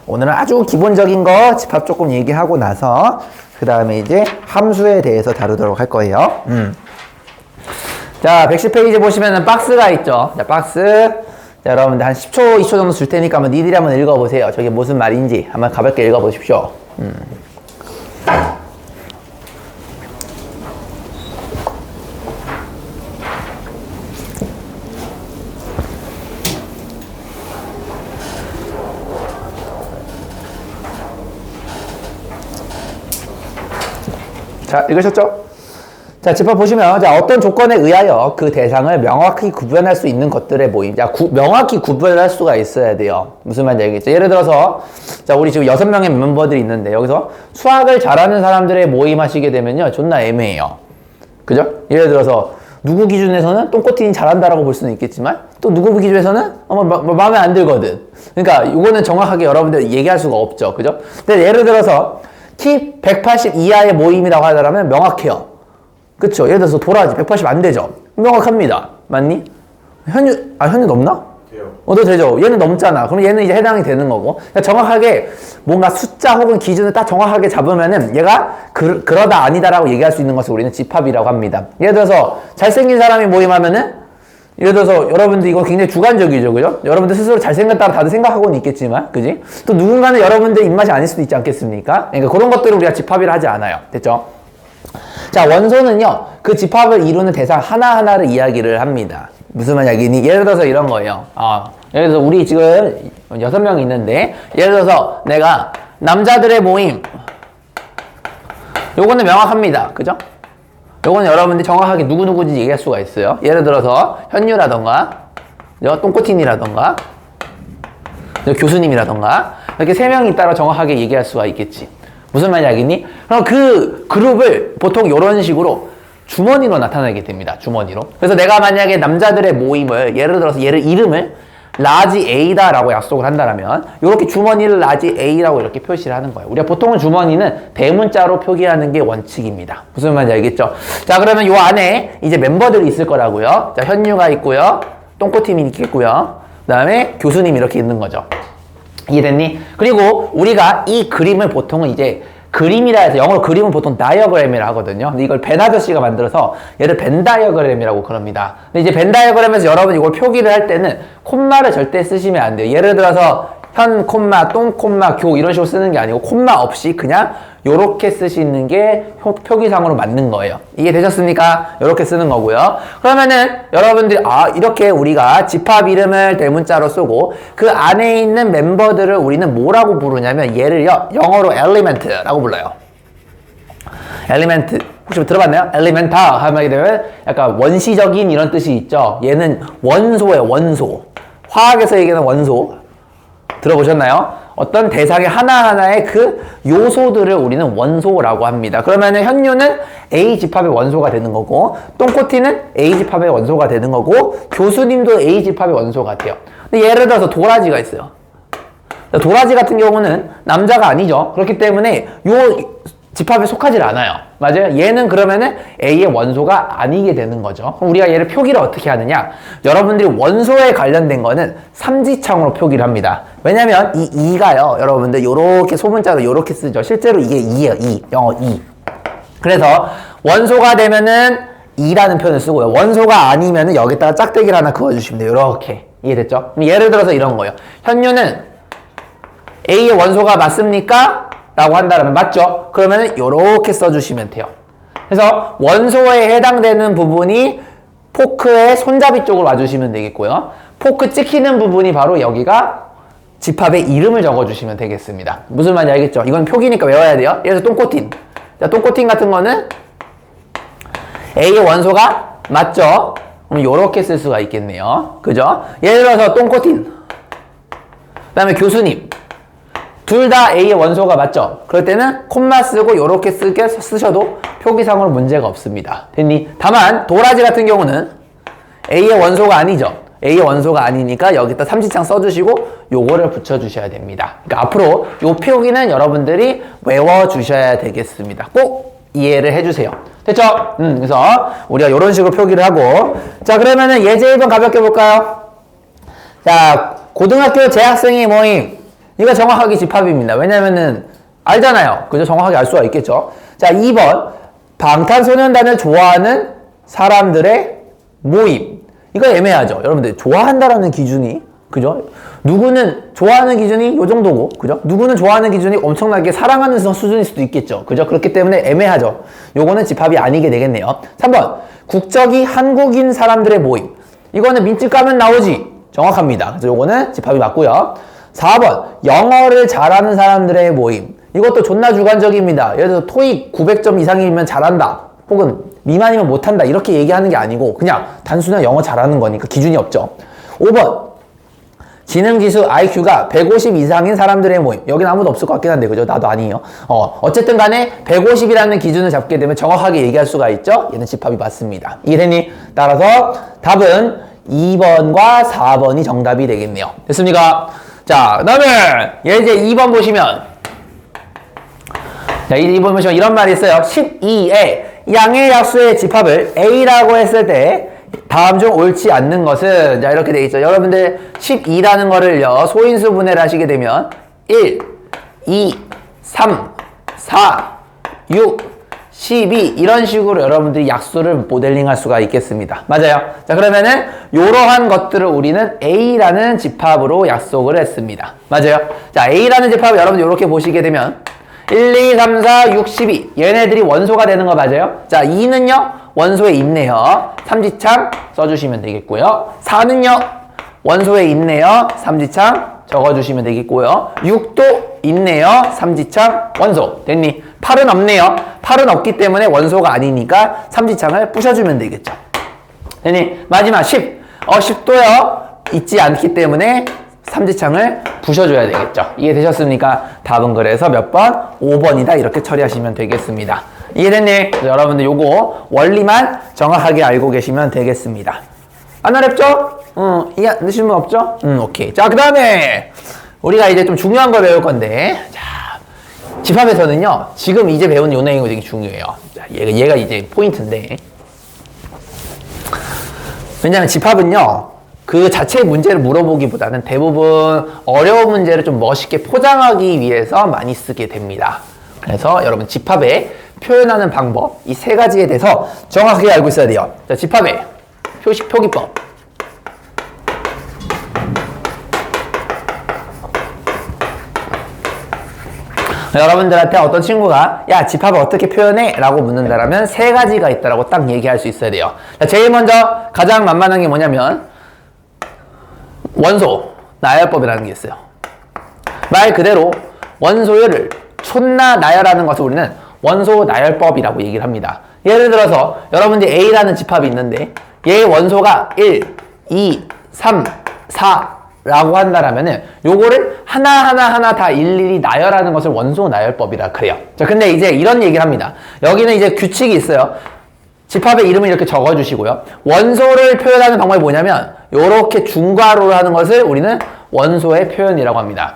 오늘은 아주 기본적인 거 집합 조금 얘기하고 나서 그 다음에 이제 함수에 대해서 다루도록 할 거예요. 자, 110페이지 보시면은 박스가 있죠. 자, 박스. 자, 여러분들 한 10초, 2초 정도 줄 테니까 한번 니들이 한번 읽어보세요. 저게 무슨 말인지 한번 가볍게 읽어보십시오. 자, 읽으셨죠? 자, 집합 보시면, 자, 어떤 조건에 의하여 그 대상을 명확히 구분할 수 있는 것들의 모임. 자, 명확히 구분할 수가 있어야 돼요. 무슨 말인지 알겠죠? 예를 들어서, 자, 우리 지금 6명의 멤버들이 있는데, 여기서 수학을 잘하는 사람들의 모임 하시게 되면요, 존나 애매해요. 그죠? 예를 들어서, 누구 기준에서는 똥꼬틴이 잘한다라고 볼 수는 있겠지만, 또 누구 기준에서는, 마음에 안 들거든. 그러니까, 이거는 정확하게 여러분들 얘기할 수가 없죠. 그죠? 근데 예를 들어서, 키 180 이하의 모임이라고 하더라면 명확해요. 그쵸? 예를 들어서 도라지 180 안 되죠? 명확합니다. 맞니? 현유 넘나? 돼요. 너 되죠? 얘는 넘잖아. 그럼 얘는 이제 해당이 되는 거고. 그러니까 정확하게 뭔가 숫자 혹은 기준을 딱 정확하게 잡으면은 얘가 그러다 아니다라고 얘기할 수 있는 것을 우리는 집합이라고 합니다. 예를 들어서 잘생긴 사람이 모임하면은 예를 들어서 여러분들 이거 굉장히 주관적이죠. 그죠? 여러분들 스스로 잘생겼다고 다들 생각하고는 있겠지만 그지? 또 누군가는 여러분들 입맛이 아닐 수도 있지 않겠습니까? 그러니까 그런 것들을 우리가 집합이라 하지 않아요. 됐죠? 자, 원소는요, 그 집합을 이루는 대상 하나하나를 이야기를 합니다. 무슨 말이니? 예를 들어서 이런 거예요. 예를 들어서 우리 지금 6명 있는데, 예를 들어서 내가 남자들의 모임, 요거는 명확합니다. 그죠? 요거는 여러분들이 정확하게 누구누구인지 얘기할 수가 있어요. 예를 들어서 현유라던가, 똥꼬틴이라던가, 교수님이라던가, 이렇게 3명이 있다고 정확하게 얘기할 수가 있겠지. 무슨 말인지 알겠니? 그럼 그 그룹을 보통 이런 식으로 주머니로 나타내게 됩니다. 주머니로. 그래서 내가 만약에 남자들의 모임을 예를 들어서 이름을 라지 A다라고 약속을 한다면 이렇게 주머니를 라지 A라고 이렇게 표시를 하는 거예요. 우리가 보통은 주머니는 대문자로 표기하는 게 원칙입니다. 무슨 말인지 알겠죠? 자, 그러면 이 안에 이제 멤버들이 있을 거라고요. 자, 현유가 있고요. 똥꼬팀이 있겠고요. 그 다음에 교수님이 이렇게 있는 거죠. 이해됐니? 그리고 우리가 이 그림을 보통은 이제 그림이라 해서 영어로 그림은 보통 다이어그램이라 하거든요. 근데 이걸 벤 아저씨가 만들어서 얘를 벤 다이어그램이라고 그럽니다. 근데 이제 벤 다이어그램에서 여러분 이걸 표기를 할 때는 콤마를 절대 쓰시면 안 돼요. 예를 들어서 현, 콤마, 똥, 콤마, 교 이런 식으로 쓰는 게 아니고 콤마 없이 그냥 요렇게 쓰시는 게 표기상으로 맞는 거예요. 이게 되셨습니까? 요렇게 쓰는 거고요. 그러면은 여러분들이 이렇게 우리가 집합 이름을 대문자로 쓰고 그 안에 있는 멤버들을 우리는 뭐라고 부르냐면 얘를요 영어로 element라고 불러요. element 혹시 들어봤나요? elemental 하게 되면 약간 원시적인 이런 뜻이 있죠. 얘는 원소예요. 원소. 화학에서 얘기하는 원소. 들어보셨나요? 어떤 대상의 하나하나의 그 요소들을 우리는 원소라고 합니다. 그러면은 현유는 A 집합의 원소가 되는 거고, 똥꼬티는 A 집합의 원소가 되는 거고, 교수님도 A 집합의 원소가 돼요. 근데 예를 들어서 도라지가 있어요. 도라지 같은 경우는 남자가 아니죠. 그렇기 때문에 요 집합에 속하지 않아요. 맞아요? 얘는 그러면은 A의 원소가 아니게 되는 거죠. 그럼 우리가 얘를 표기를 어떻게 하느냐? 여러분들이 원소에 관련된 거는 삼지창으로 표기를 합니다. 왜냐면 이 2가요. 여러분들 요렇게 소문자로 요렇게 쓰죠. 실제로 이게 2예요. 2. 영어 2. 그래서 원소가 되면은 2라는 표현을 쓰고요. 원소가 아니면은 여기다가 짝대기를 하나 그어주시면 돼요. 요렇게. 이해됐죠? 그럼 예를 들어서 이런 거예요. 현유는 A의 원소가 맞습니까? 라고 한다면 맞죠? 그러면 요렇게 써주시면 돼요. 그래서 원소에 해당되는 부분이 포크의 손잡이 쪽으로 와주시면 되겠고요. 포크 찍히는 부분이 바로 여기가 집합의 이름을 적어주시면 되겠습니다. 무슨 말인지 알겠죠? 이건 표기니까 외워야 돼요. 예를 들어서 똥꼬틴. 자, 똥꼬틴 같은 거는 A의 원소가 맞죠? 그럼 요렇게 쓸 수가 있겠네요. 그죠? 예를 들어서 똥꼬틴. 그 다음에 교수님. 둘 다 A의 원소가 맞죠? 그럴 때는 콤마 쓰고 요렇게 쓰셔도 표기상으로 문제가 없습니다. 됐니? 다만 도라지 같은 경우는 A의 원소가 아니죠. A의 원소가 아니니까 여기다 삼지창 써주시고 요거를 붙여주셔야 됩니다. 그러니까 앞으로 요 표기는 여러분들이 외워주셔야 되겠습니다. 꼭 이해를 해주세요. 됐죠? 그래서 우리가 요런 식으로 표기를 하고 자 그러면은 예제 1번 가볍게 볼까요? 자 고등학교 재학생의 모임 이거 정확하게 집합입니다. 왜냐면은 알잖아요. 그죠? 정확하게 알 수가 있겠죠. 자, 2번. 방탄소년단을 좋아하는 사람들의 모임. 이거 애매하죠. 여러분들 좋아한다라는 기준이 그죠? 누구는 좋아하는 기준이 요 정도고 그죠? 누구는 좋아하는 기준이 엄청나게 사랑하는 수준일 수도 있겠죠. 그죠? 그렇기 때문에 애매하죠. 요거는 집합이 아니게 되겠네요. 3번. 국적이 한국인 사람들의 모임. 이거는 민증 까면 나오지. 정확합니다. 그래서 요거는 집합이 맞고요. 4번. 영어를 잘하는 사람들의 모임. 이것도 존나 주관적입니다. 예를 들어서 토익 900점 이상이면 잘한다. 혹은 미만이면 못한다. 이렇게 얘기하는 게 아니고 그냥 단순한 영어 잘하는 거니까 기준이 없죠. 5번. 지능지수 IQ가 150 이상인 사람들의 모임. 여긴 아무도 없을 것 같긴 한데 그죠? 나도 아니에요. 어쨌든 간에 150이라는 기준을 잡게 되면 정확하게 얘기할 수가 있죠? 얘는 집합이 맞습니다. 이해됐니? 따라서 답은 2번과 4번이 정답이 되겠네요. 됐습니까? 자, 그 다음에 얘 이제 2번 보시면 자, 2번 보시면 이런 말이 있어요. 12에 양의 약수의 집합을 A라고 했을 때 다음 중 옳지 않는 것은 자 이렇게 돼 있죠. 여러분들 12라는 거를요. 소인수 분해를 하시게 되면 1, 2, 3, 4, 6, 12 이런 식으로 여러분들이 약수를 모델링 할 수가 있겠습니다. 맞아요. 자 그러면은 이러한 것들을 우리는 A라는 집합으로 약속을 했습니다. 맞아요. 자 A라는 집합을 여러분들 이렇게 보시게 되면 1, 2, 3, 4, 6, 12 얘네들이 원소가 되는 거 맞아요? 자 2는요 원소에 있네요. 삼지창 써주시면 되겠고요. 4는요 원소에 있네요. 삼지창 적어주시면 되겠고요. 6도 있네요. 삼지창 원소 됐니? 8은 없네요. 8은 없기 때문에 원소가 아니니까 삼지창을 부셔주면 되겠죠. 됐니? 마지막 10 10도요 있지 않기 때문에 삼지창을 부셔줘야 되겠죠. 이해되셨습니까? 답은 그래서 몇 번? 5번이다 이렇게 처리하시면 되겠습니다. 이해됐니? 여러분들 요거 원리만 정확하게 알고 계시면 되겠습니다. 안 어렵죠? 이해 안 되시는 분 없죠? 오케이. 자, 그 다음에 우리가 이제 좀 중요한 걸 배울 건데 자, 집합에서는요 지금 이제 배운 요 내용이 되게 중요해요. 자, 얘가 이제 포인트인데 왜냐면 집합은요 그 자체의 문제를 물어보기보다는 대부분 어려운 문제를 좀 멋있게 포장하기 위해서 많이 쓰게 됩니다. 그래서 여러분 집합에 표현하는 방법 이 세 가지에 대해서 정확하게 알고 있어야 돼요. 자, 집합의 표식 표기법. 여러분들한테 어떤 친구가 야 집합을 어떻게 표현해? 라고 묻는다라면 세 가지가 있다라고 딱 얘기할 수 있어야 돼요. 자, 제일 먼저 가장 만만한 게 뭐냐면 원소 나열법이라는 게 있어요. 말 그대로 원소율을 촌나 나열하는 것을 우리는 원소 나열법이라고 얘기를 합니다. 예를 들어서 여러분들이 A라는 집합이 있는데 얘의 원소가 1, 2, 3, 4라고 한다라면은 요거를 하나하나 다 일일이 나열하는 것을 원소 나열법이라 그래요. 자, 근데 이제 이런 얘기를 합니다. 여기는 이제 규칙이 있어요. 집합의 이름을 이렇게 적어주시고요. 원소를 표현하는 방법이 뭐냐면 요렇게 중괄호를 하는 것을 우리는 원소의 표현이라고 합니다.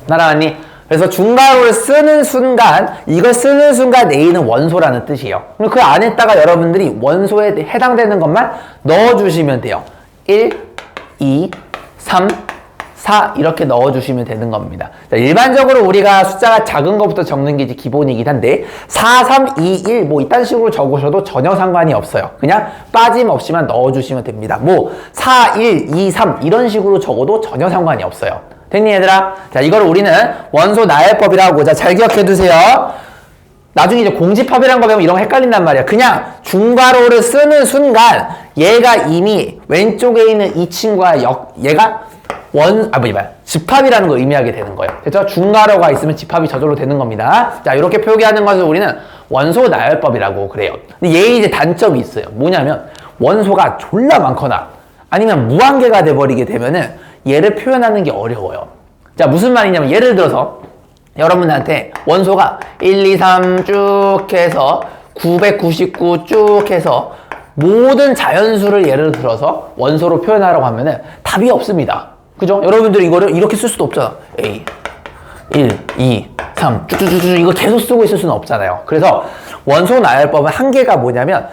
따라왔니? 그래서 중괄호를 쓰는 순간 이걸 쓰는 순간 A는 원소라는 뜻이에요. 그럼 그 안에다가 여러분들이 원소에 해당되는 것만 넣어주시면 돼요. 1, 2, 3, 4 이렇게 넣어주시면 되는 겁니다. 자, 일반적으로 우리가 숫자가 작은 것부터 적는 게 이제 기본이긴 한데 4, 3, 2, 1 뭐 이딴 식으로 적으셔도 전혀 상관이 없어요. 그냥 빠짐없이만 넣어주시면 됩니다. 뭐 4, 1, 2, 3 이런 식으로 적어도 전혀 상관이 없어요. 됐니 얘들아? 자, 이걸 우리는 원소 나열법이라고 자, 잘 기억해 두세요. 나중에 이제 공집합이라는 거 배우면 이런 거 헷갈린단 말이야. 그냥 중괄호를 쓰는 순간 얘가 이미 왼쪽에 있는 이 친구와 얘가 집합이라는 걸 의미하게 되는 거예요. 그래서 중괄호가 있으면 집합이 저절로 되는 겁니다. 자, 이렇게 표기하는 것을 우리는 원소 나열법이라고 그래요. 근데 얘의 이제 단점이 있어요. 뭐냐면 원소가 졸라 많거나 아니면 무한계가 돼버리게 되면은 얘를 표현하는 게 어려워요. 자, 무슨 말이냐면 예를 들어서 여러분한테 원소가 1, 2, 3 쭉 해서 999 쭉 해서 모든 자연수를 예를 들어서 원소로 표현하라고 하면은 답이 없습니다. 그죠? 여러분들이 이거를 이렇게 쓸 수도 없잖아. A 1, 2, 3 쭉쭉쭉쭉 이거 계속 쓰고 있을 수는 없잖아요. 그래서 원소 나열법은 한계가 뭐냐면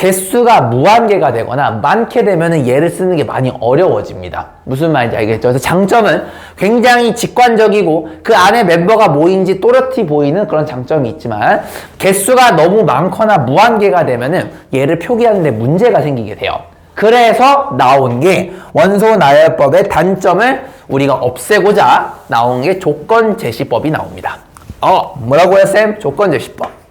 개수가 무한계가 되거나 많게 되면은 얘를 쓰는 게 많이 어려워집니다. 무슨 말인지 알겠죠? 그래서 장점은 굉장히 직관적이고 그 안에 멤버가 뭐인지 또렷이 보이는 그런 장점이 있지만 개수가 너무 많거나 무한계가 되면은 얘를 표기하는 데 문제가 생기게 돼요. 그래서 나온 게 원소 나열법의 단점을 우리가 없애고자 나온 게 조건 제시법이 나옵니다. 뭐라고요, 쌤? 조건 제시법.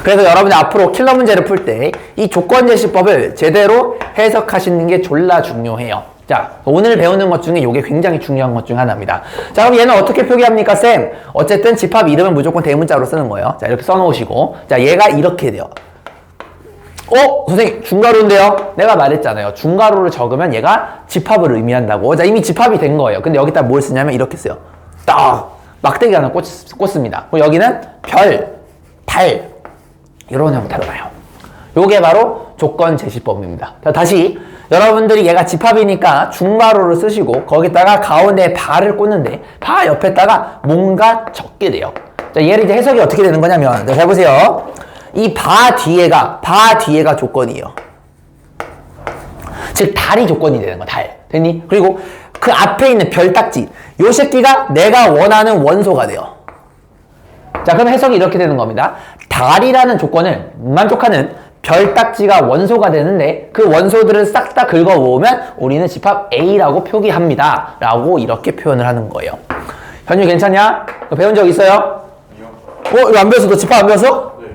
그래서 여러분이 앞으로 킬러 문제를 풀 때 이 조건 제시법을 제대로 해석하시는 게 졸라 중요해요. 자, 오늘 배우는 것 중에 이게 굉장히 중요한 것 중 하나입니다. 자, 그럼 얘는 어떻게 표기합니까, 쌤? 어쨌든 집합 이름은 무조건 대문자로 쓰는 거예요. 자, 이렇게 써놓으시고. 자, 얘가 이렇게 돼요. 선생님, 중괄호인데요? 내가 말했잖아요. 중괄호를 적으면 얘가 집합을 의미한다고. 자, 이미 집합이 된 거예요. 근데 여기다 뭘 쓰냐면 이렇게 써요. 딱! 막대기 하나 꽂습니다. 그리고 여기는 별, 달, 이런 형태로 나요. 요게 바로 조건 제시법입니다. 자, 다시 여러분들이 얘가 집합이니까 중괄호를 쓰시고 거기다가 가운데 바를 꽂는데 바 옆에다가 뭔가 적게 돼요. 자, 얘를 이제 해석이 어떻게 되는 거냐면, 자, 잘 보세요. 이 바 뒤에가 조건이에요. 즉 달이 조건이 되는 거야. 달. 됐니? 그리고 그 앞에 있는 별 딱지, 요 새끼가 내가 원하는 원소가 돼요. 자, 그럼 해석이 이렇게 되는 겁니다. 달이라는 조건을 만족하는 별 딱지가 원소가 되는데 그 원소들을 싹 다 긁어 모으면 우리는 집합 A라고 표기합니다. 라고 이렇게 표현을 하는 거예요. 현유 괜찮냐? 배운 적 있어요? 아니요. 이거 안 배웠어? 너 집합 안 배웠어? 네.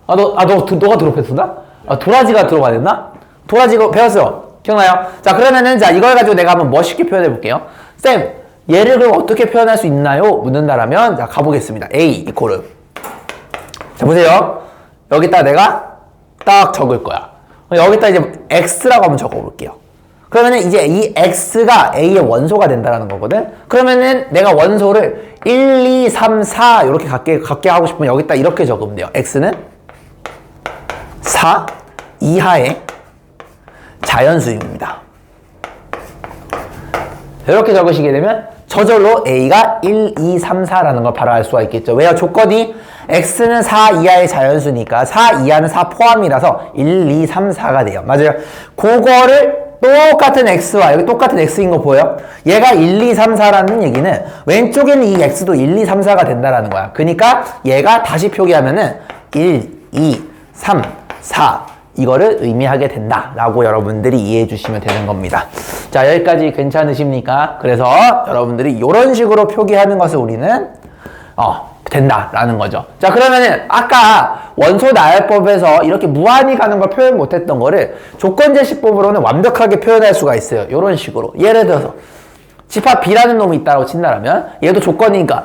너가 드롭했었나? 도라지가 들어가야 됐나? 도라지가 배웠어. 기억나요? 자, 그러면은 자, 이걸 가지고 내가 한번 멋있게 표현해 볼게요. 쌤, 얘를 그럼 어떻게 표현할 수 있나요? 묻는다라면, 자, 가보겠습니다. A 이코르. 자, 보세요. 여기다 내가 딱 적을 거야. 여기다 이제 X라고 한번 적어볼게요. 그러면은 이제 이 X가 A의 원소가 된다는 거거든? 그러면은 내가 원소를 1, 2, 3, 4 이렇게 갖게 하고 싶으면 여기다 이렇게 적으면 돼요. X는 4 이하의 자연수입니다. 이렇게 적으시게 되면 저절로 A가 1, 2, 3, 4라는 걸 바로 알 수가 있겠죠. 왜요? 조건이 X는 4 이하의 자연수니까 4 이하는 4 포함이라서 1, 2, 3, 4가 돼요. 맞아요. 그거를 똑같은 X와 여기 똑같은 X인 거 보여요? 얘가 1, 2, 3, 4라는 얘기는 왼쪽에는 이 X도 1, 2, 3, 4가 된다라는 거야. 그러니까 얘가 다시 표기하면은 1, 2, 3, 4 이거를 의미하게 된다라고 여러분들이 이해해 주시면 되는 겁니다. 자, 여기까지 괜찮으십니까? 그래서 여러분들이 이런 식으로 표기하는 것을 우리는 된다라는 거죠. 자, 그러면은 아까 원소 나열법에서 이렇게 무한히 가는 걸 표현 못했던 거를 조건 제시법으로는 완벽하게 표현할 수가 있어요. 이런 식으로. 예를 들어서 집합 B라는 놈이 있다고 친다라면 얘도 조건이니까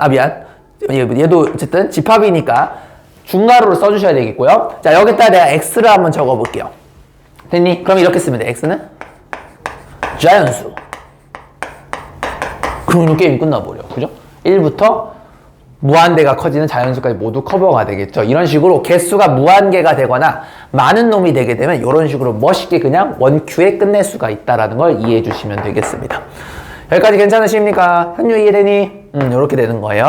얘도 어쨌든 집합이니까 중괄호를 써주셔야 되겠고요. 자, 여기다 내가 X를 한번 적어볼게요. 됐니? 그럼 이렇게 쓰면 돼. X는 자연수. 그러면 게임이 끝나버려. 그죠? 1부터 무한대가 커지는 자연수까지 모두 커버가 되겠죠. 이런 식으로 개수가 무한계가 되거나 많은 놈이 되게 되면 이런 식으로 멋있게 그냥 원큐에 끝낼 수가 있다는 걸 이해해 주시면 되겠습니다. 여기까지 괜찮으십니까? 현유 이해되니? 이렇게 되는 거예요.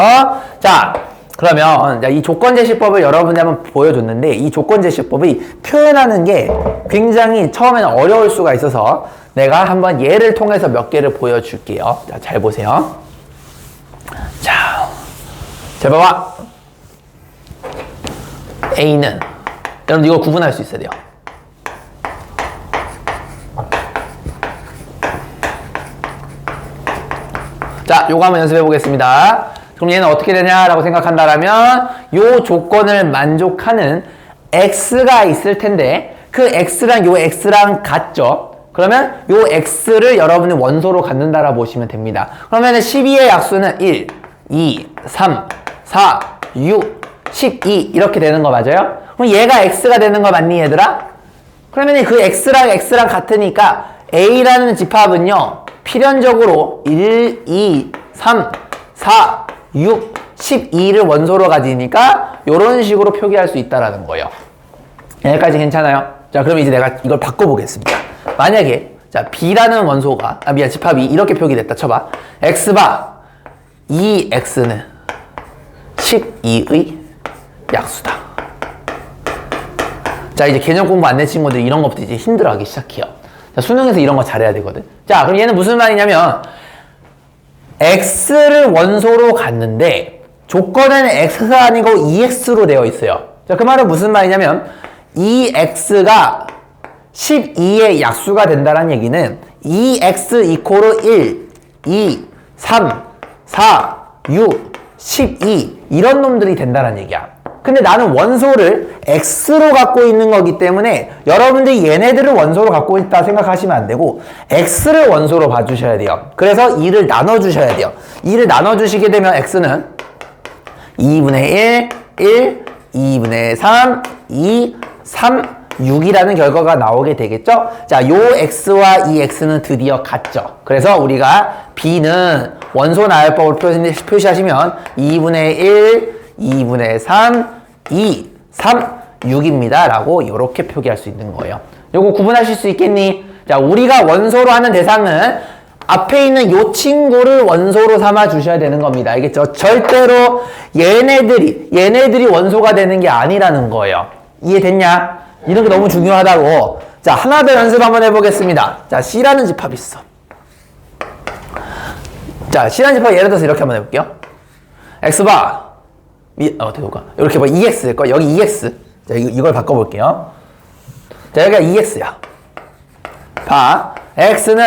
자, 그러면 이 조건 제시법을 여러분이 한번 보여줬는데 이 조건 제시법이 표현하는 게 굉장히 처음에는 어려울 수가 있어서 내가 한번 예를 통해서 몇 개를 보여줄게요. 자, 잘 보세요. 자, 잘 봐봐. A는 여러분 이거 구분할 수 있어야 돼요. 자, 요거 한번 연습해 보겠습니다. 그럼 얘는 어떻게 되냐라고 생각한다라면 요 조건을 만족하는 X가 있을 텐데 그 X랑 요 X랑 같죠? 그러면 요 X를 여러분이 원소로 갖는다라고 보시면 됩니다. 그러면 12의 약수는 1, 2, 3, 4, 6, 12 이렇게 되는 거 맞아요? 그럼 얘가 X가 되는 거 맞니 얘들아? 그러면 그 X랑 같으니까 A라는 집합은요 필연적으로 1, 2, 3, 4, 6, 12를 원소로 가지니까 이런 식으로 표기할 수 있다라는 거예요. 여기까지 괜찮아요? 자, 그럼 이제 내가 이걸 바꿔보겠습니다. 만약에 자 B라는 원소가 집합이 이렇게 표기됐다 쳐봐. X바 2X는 12의 약수다. 자, 이제 개념 공부 안 된 친구들이 이런 것부터 이제 힘들어하기 시작해요. 자, 수능에서 이런 거 잘해야 되거든. 자, 그럼 얘는 무슨 말이냐면 x를 원소로 갔는데 조건에는 x가 아니고 2x로 되어 있어요. 자, 그 말은 무슨 말이냐면 2x가 12의 약수가 된다는 얘기는 2x 이코르 1, 2, 3, 4, 6, 12 이런 놈들이 된다는 얘기야. 근데 나는 원소를 x로 갖고 있는 거기 때문에 여러분들이 얘네들을 원소로 갖고 있다 생각하시면 안 되고 x를 원소로 봐주셔야 돼요. 그래서 2를 나눠주셔야 돼요. 2를 나눠주시게 되면 x는 2분의 1, 1, 2분의 3, 2, 3, 6이라는 결과가 나오게 되겠죠? 자, 요 x와 이 x는 드디어 같죠? 그래서 우리가 b는 원소 나열법으로 표시하시면 2분의 1, 2분의 3, 2, 3, 6입니다. 라고 이렇게 표기할 수 있는 거예요. 요거 구분하실 수 있겠니? 자, 우리가 원소로 하는 대상은 앞에 있는 요 친구를 원소로 삼아 주셔야 되는 겁니다. 알겠죠? 절대로 얘네들이 원소가 되는 게 아니라는 거예요. 이해됐냐? 이런 게 너무 중요하다고. 자, 하나 더 연습 한번 해보겠습니다. 자, C라는 집합이 있어. 자, C라는 집합 예를 들어서 이렇게 한번 해볼게요. X바 어떻게 볼까? 이렇게 봐. 2X일 거. 여기 2X. 자, 이걸 바꿔볼게요. 자, 여기가 2X야. 봐. X는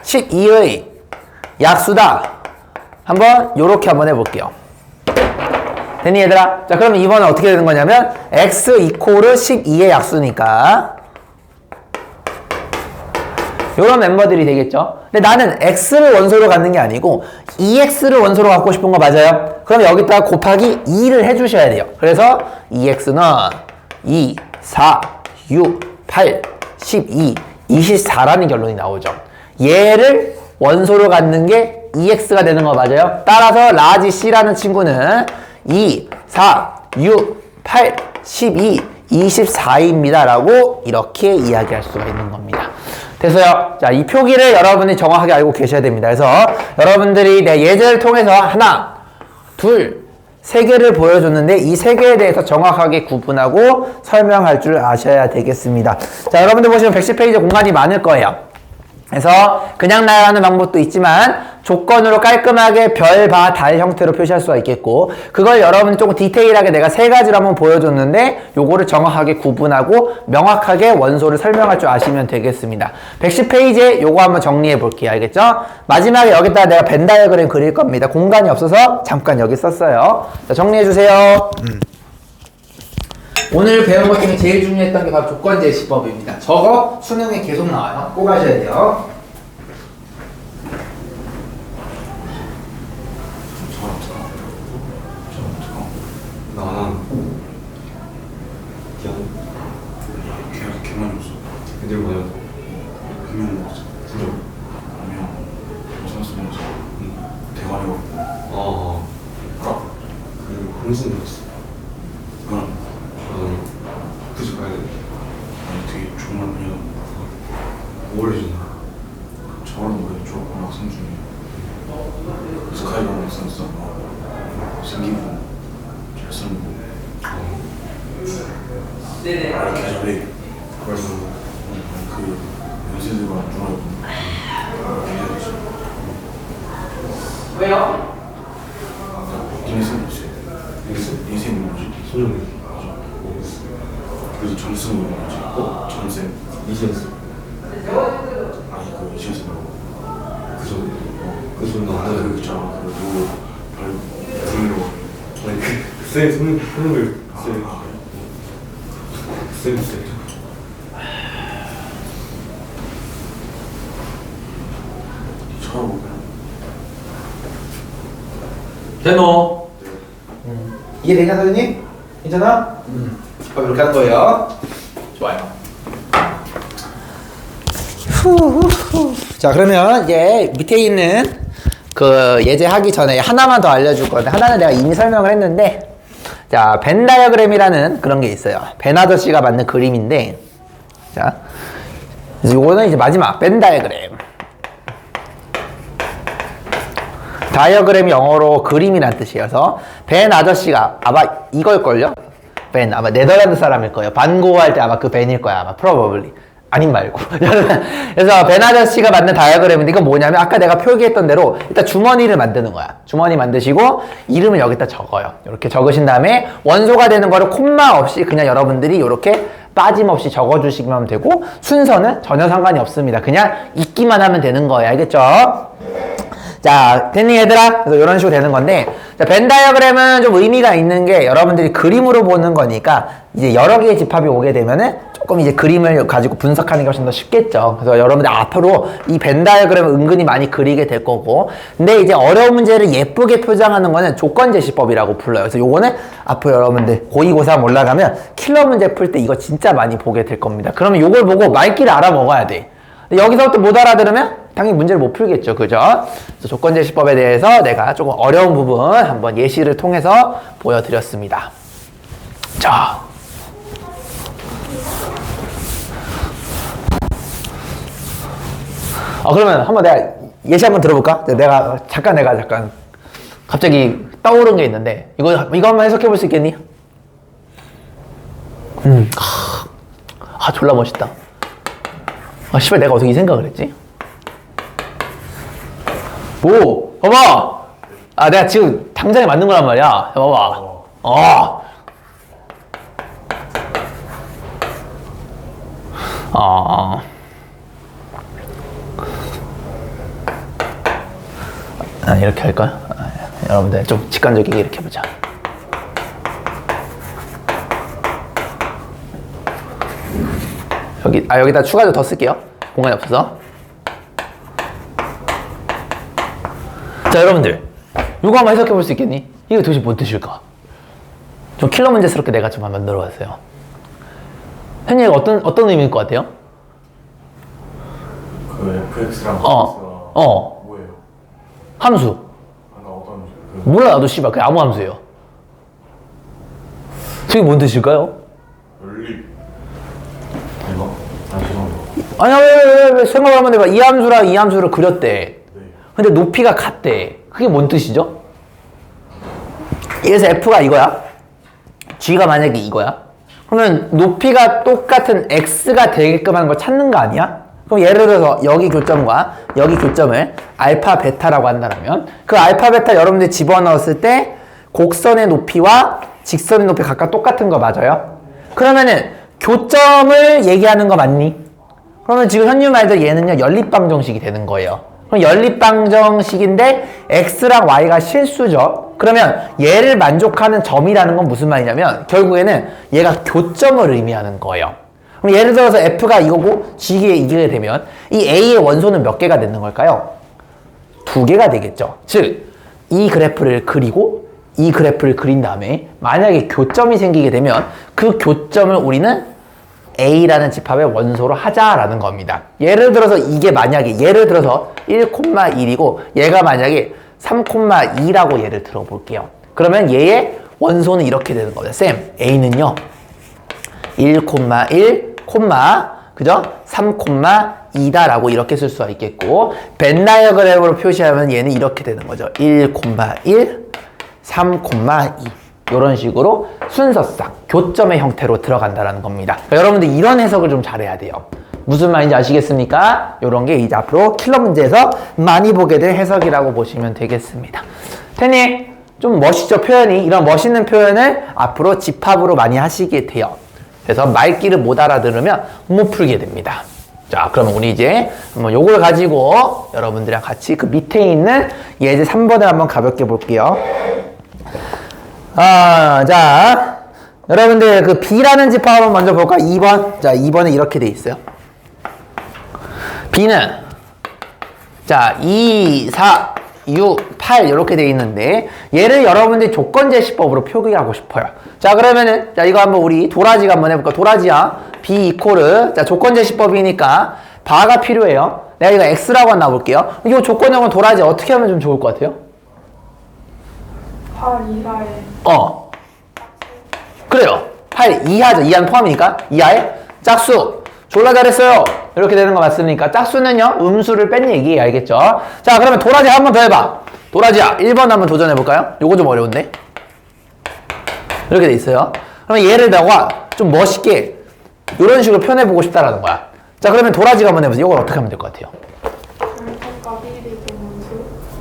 12의 약수다. 한번 요렇게 한번 해볼게요. 됐니 얘들아? 자, 그러면 이번엔 어떻게 되는 거냐면 x 이코르 12의 약수니까 요런 멤버들이 되겠죠? 근데 나는 x를 원소로 갖는 게 아니고 2x를 원소로 갖고 싶은 거 맞아요? 그럼 여기다가 곱하기 2를 해주셔야 돼요. 그래서 2x는 2, 4, 6, 8, 12, 24라는 결론이 나오죠. 얘를 원소로 갖는 게 2x가 되는 거 맞아요? 따라서 라지 c라는 친구는 2, 4, 6, 8, 12, 24입니다. 라고 이렇게 이야기할 수가 있는 겁니다. 됐어요? 자, 이 표기를 여러분이 정확하게 알고 계셔야 됩니다. 그래서 여러분들이 내 예제를 통해서 하나, 둘, 세 개를 보여줬는데 이 세 개에 대해서 정확하게 구분하고 설명할 줄 아셔야 되겠습니다. 자, 여러분들 보시면 110페이지 공간이 많을 거예요. 그래서 그냥 나열하는 방법도 있지만 조건으로 깔끔하게 별, 바, 달 형태로 표시할 수가 있겠고 그걸 여러분이 조금 디테일하게 내가 세 가지로 한번 보여줬는데 요거를 정확하게 구분하고 명확하게 원소를 설명할 줄 아시면 되겠습니다. 110페이지에 요거 한번 정리해 볼게요. 알겠죠? 마지막에 여기다가 내가 벤 다이어그램 그릴 겁니다. 공간이 없어서 잠깐 여기 썼어요. 자, 정리해 주세요. 오늘 배운 것 중에 제일 중요했던 게 바로 조건 제시법입니다. 저거 수능에 계속 나와요. 꼭 하셔야 돼요. 걔만 없어. 근데 뭐야? 그냥 없어. 그래. 아니면 선생님 대화를 없고. 그리고 흥분이 있어. 그럼 굳이 가야 돼. 아니 되게 정말 그냥 오래지나. 저랑 원래 좋았던 학생 중에 스카이라는 학생 있어. 생기고 잘생기고. 네네. 이렇게 잘해. 그래서 그 연세대가 중학교 기자였어. 왜요? 니네 쌤 뭐지? 니네 쌤이 뭐지? 소정이. 맞아. 그래서 전승이 뭐지? 전쌤. 이지연쌤. 아니 그 이지연쌤이라고. 그 소리. 그 소리 나한테 그 있잖아. 그 누구 별 불로. 아니 그 쌤 손을 쌤. 처음 보면. 됐노? 이해되냐 선생님? 괜찮아? 그럼 이렇게 하는 거예요. 좋아요. 자, 그러면 이제 밑에 있는 그 예제 하기 전에 하나만 더 알려줄 건데 하나는 내가 이미 설명을 했는데 자, 벤 다이어그램이라는 그런 게 있어요. 벤 아저씨가 만든 그림인데 자, 요거는 이제 마지막 벤 다이어그램. 다이어그램이 영어로 그림이란 뜻이어서 벤 아저씨가 아마 이걸걸요? 벤. 아마 네덜란드 사람일 거예요. 반고 할 때 아마 그 벤일 거야. 아마 probably. 아님 말고. 그래서 벤 아저씨가 만든 다이어그램인데 이건 뭐냐면 아까 내가 표기했던 대로 일단 주머니를 만드는 거야. 주머니 만드시고 이름을 여기다 적어요. 이렇게 적으신 다음에 원소가 되는 거를 콤마 없이 그냥 여러분들이 이렇게 빠짐없이 적어주시면 되고 순서는 전혀 상관이 없습니다. 그냥 읽기만 하면 되는 거예요. 알겠죠? 자, 됐니 얘들아? 그래서 이런 식으로 되는 건데 자, 벤 다이어그램은 좀 의미가 있는 게 여러분들이 그림으로 보는 거니까 이제 여러 개의 집합이 오게 되면은 조금 이제 그림을 가지고 분석하는 게 훨씬 더 쉽겠죠. 그래서 여러분들 앞으로 이 벤 다이어그램을 은근히 많이 그리게 될 거고 근데 이제 어려운 문제를 예쁘게 표장하는 거는 조건제시법이라고 불러요. 그래서 요거는 앞으로 여러분들 고2, 고3 올라가면 킬러 문제 풀 때 이거 진짜 많이 보게 될 겁니다. 그러면 요걸 보고 말귀를 알아먹어야 돼. 근데 여기서부터 못 알아들으면 당연히 문제를 못 풀겠죠. 그죠? 그래서 조건제시법에 대해서 내가 조금 어려운 부분 한번 예시를 통해서 보여드렸습니다. 자. 그러면 한번 내가 예시 한번 들어볼까? 내가 잠깐 갑자기 떠오른 게 있는데 이거 한번 해석해 볼 수 있겠니? 졸라 멋있다. 씨발 내가 어떻게 이 생각을 했지? 뭐 봐봐. 내가 지금 당장에 맞는 거란 말이야. 봐봐. 이렇게 할까? 여러분들 좀 직관적이게 이렇게 해보자. 여기다 추가로 더 쓸게요. 공간이 없어서. 자, 여러분들. 이거 한번 해석해 볼 수 있겠니? 이거 도대체 뭔 뜻일까? 좀 킬러 문제스럽게 내가 좀 한번 만들어 봤어요. 현이가 어떤 의미일 것 같아요? 그 FX랑 뭐예요? 함수. 어떤 몰라, 나도 씨발. 그냥 아무 함수예요. 저게 뭔 뜻일까요? 연립 이거? 죄송합니다. 아니야, 왜 생각을 한번 해봐. 이 함수랑 이 함수를 그렸대. 네. 근데 높이가 같대. 그게 뭔 뜻이죠? 그래서 F가 이거야. G가 만약에 이거야. 그러면 높이가 똑같은 X가 되게끔 하는 걸 찾는 거 아니야? 그럼 예를 들어서 여기 교점과 여기 교점을 알파, 베타라고 한다면 그 알파, 베타 여러분들이 집어넣었을 때 곡선의 높이와 직선의 높이 각각 똑같은 거 맞아요? 그러면은 교점을 얘기하는 거 맞니? 그러면 지금 현유 말대로 얘는요 연립방정식이 되는 거예요. 그럼 연립방정식인데 X랑 Y가 실수죠. 그러면 얘를 만족하는 점이라는 건 무슨 말이냐면 결국에는 얘가 교점을 의미하는 거예요. 그럼 예를 들어서 F가 이거고 G가 이게 되면 이 A의 원소는 몇 개가 되는 걸까요? 2개가 되겠죠. 즉, 이 그래프를 그리고 이 그래프를 그린 다음에 만약에 교점이 생기게 되면 그 교점을 우리는 A라는 집합의 원소로 하자라는 겁니다. 예를 들어서 이게 만약에 예를 들어서 1,1이고 얘가 만약에 3,2라고 예를 들어볼게요. 그러면 얘의 원소는 이렇게 되는 거죠. 쌤, A는요 1,1, 그죠? 3,2다라고 이렇게 쓸 수가 있겠고 벤 다이어그램으로 표시하면 얘는 이렇게 되는 거죠. 1,1, 3,2 이런 식으로 순서상 교점의 형태로 들어간다는 겁니다. 그러니까 여러분들 이런 해석을 좀 잘해야 돼요. 무슨 말인지 아시겠습니까? 이런 게 이제 앞으로 킬러 문제에서 많이 보게 될 해석이라고 보시면 되겠습니다. 태니, 좀 멋있죠, 표현이? 이런 멋있는 표현을 앞으로 집합으로 많이 하시게 돼요. 그래서 말귀를 못 알아들으면 못 풀게 됩니다. 자, 그러면 우리 이제 한번 요걸 가지고 여러분들이랑 같이 그 밑에 있는 예제 3번을 한번 가볍게 볼게요. 자, 여러분들 그 B라는 집합 한번 먼저 볼까? 2번. 자, 2번에 이렇게 돼 있어요. B는 자, 2, 4, 6, 8 이렇게 돼 있는데 얘를 여러분들이 조건제시법으로 표기하고 싶어요. 자, 그러면은 자, 이거 한번 우리 도라지가 한번 해볼까? 도라지야. B 이코르 자, 조건제시법이니까 바가 필요해요. 내가 이거 X라고 한번 놔볼게요. 이 조건형은 도라지 어떻게 하면 좀 좋을 것 같아요? 8 이하에 그래요. 8 이하죠. 이하는 포함이니까 이하의 짝수. 졸라 잘했어요. 이렇게 되는 거 맞습니까? 짝수는요 음수를 뺀 얘기 알겠죠? 자, 그러면 도라지 한 번 더 해봐. 도라지야 1번 한번 도전해볼까요? 요거 좀 어려운데 이렇게 돼 있어요. 그러면 얘를 너가 좀 멋있게 이런 식으로 표현해보고 싶다라는 거야. 자, 그러면 도라지가 한번 해보세요. 이걸 어떻게 하면 될 것 같아요?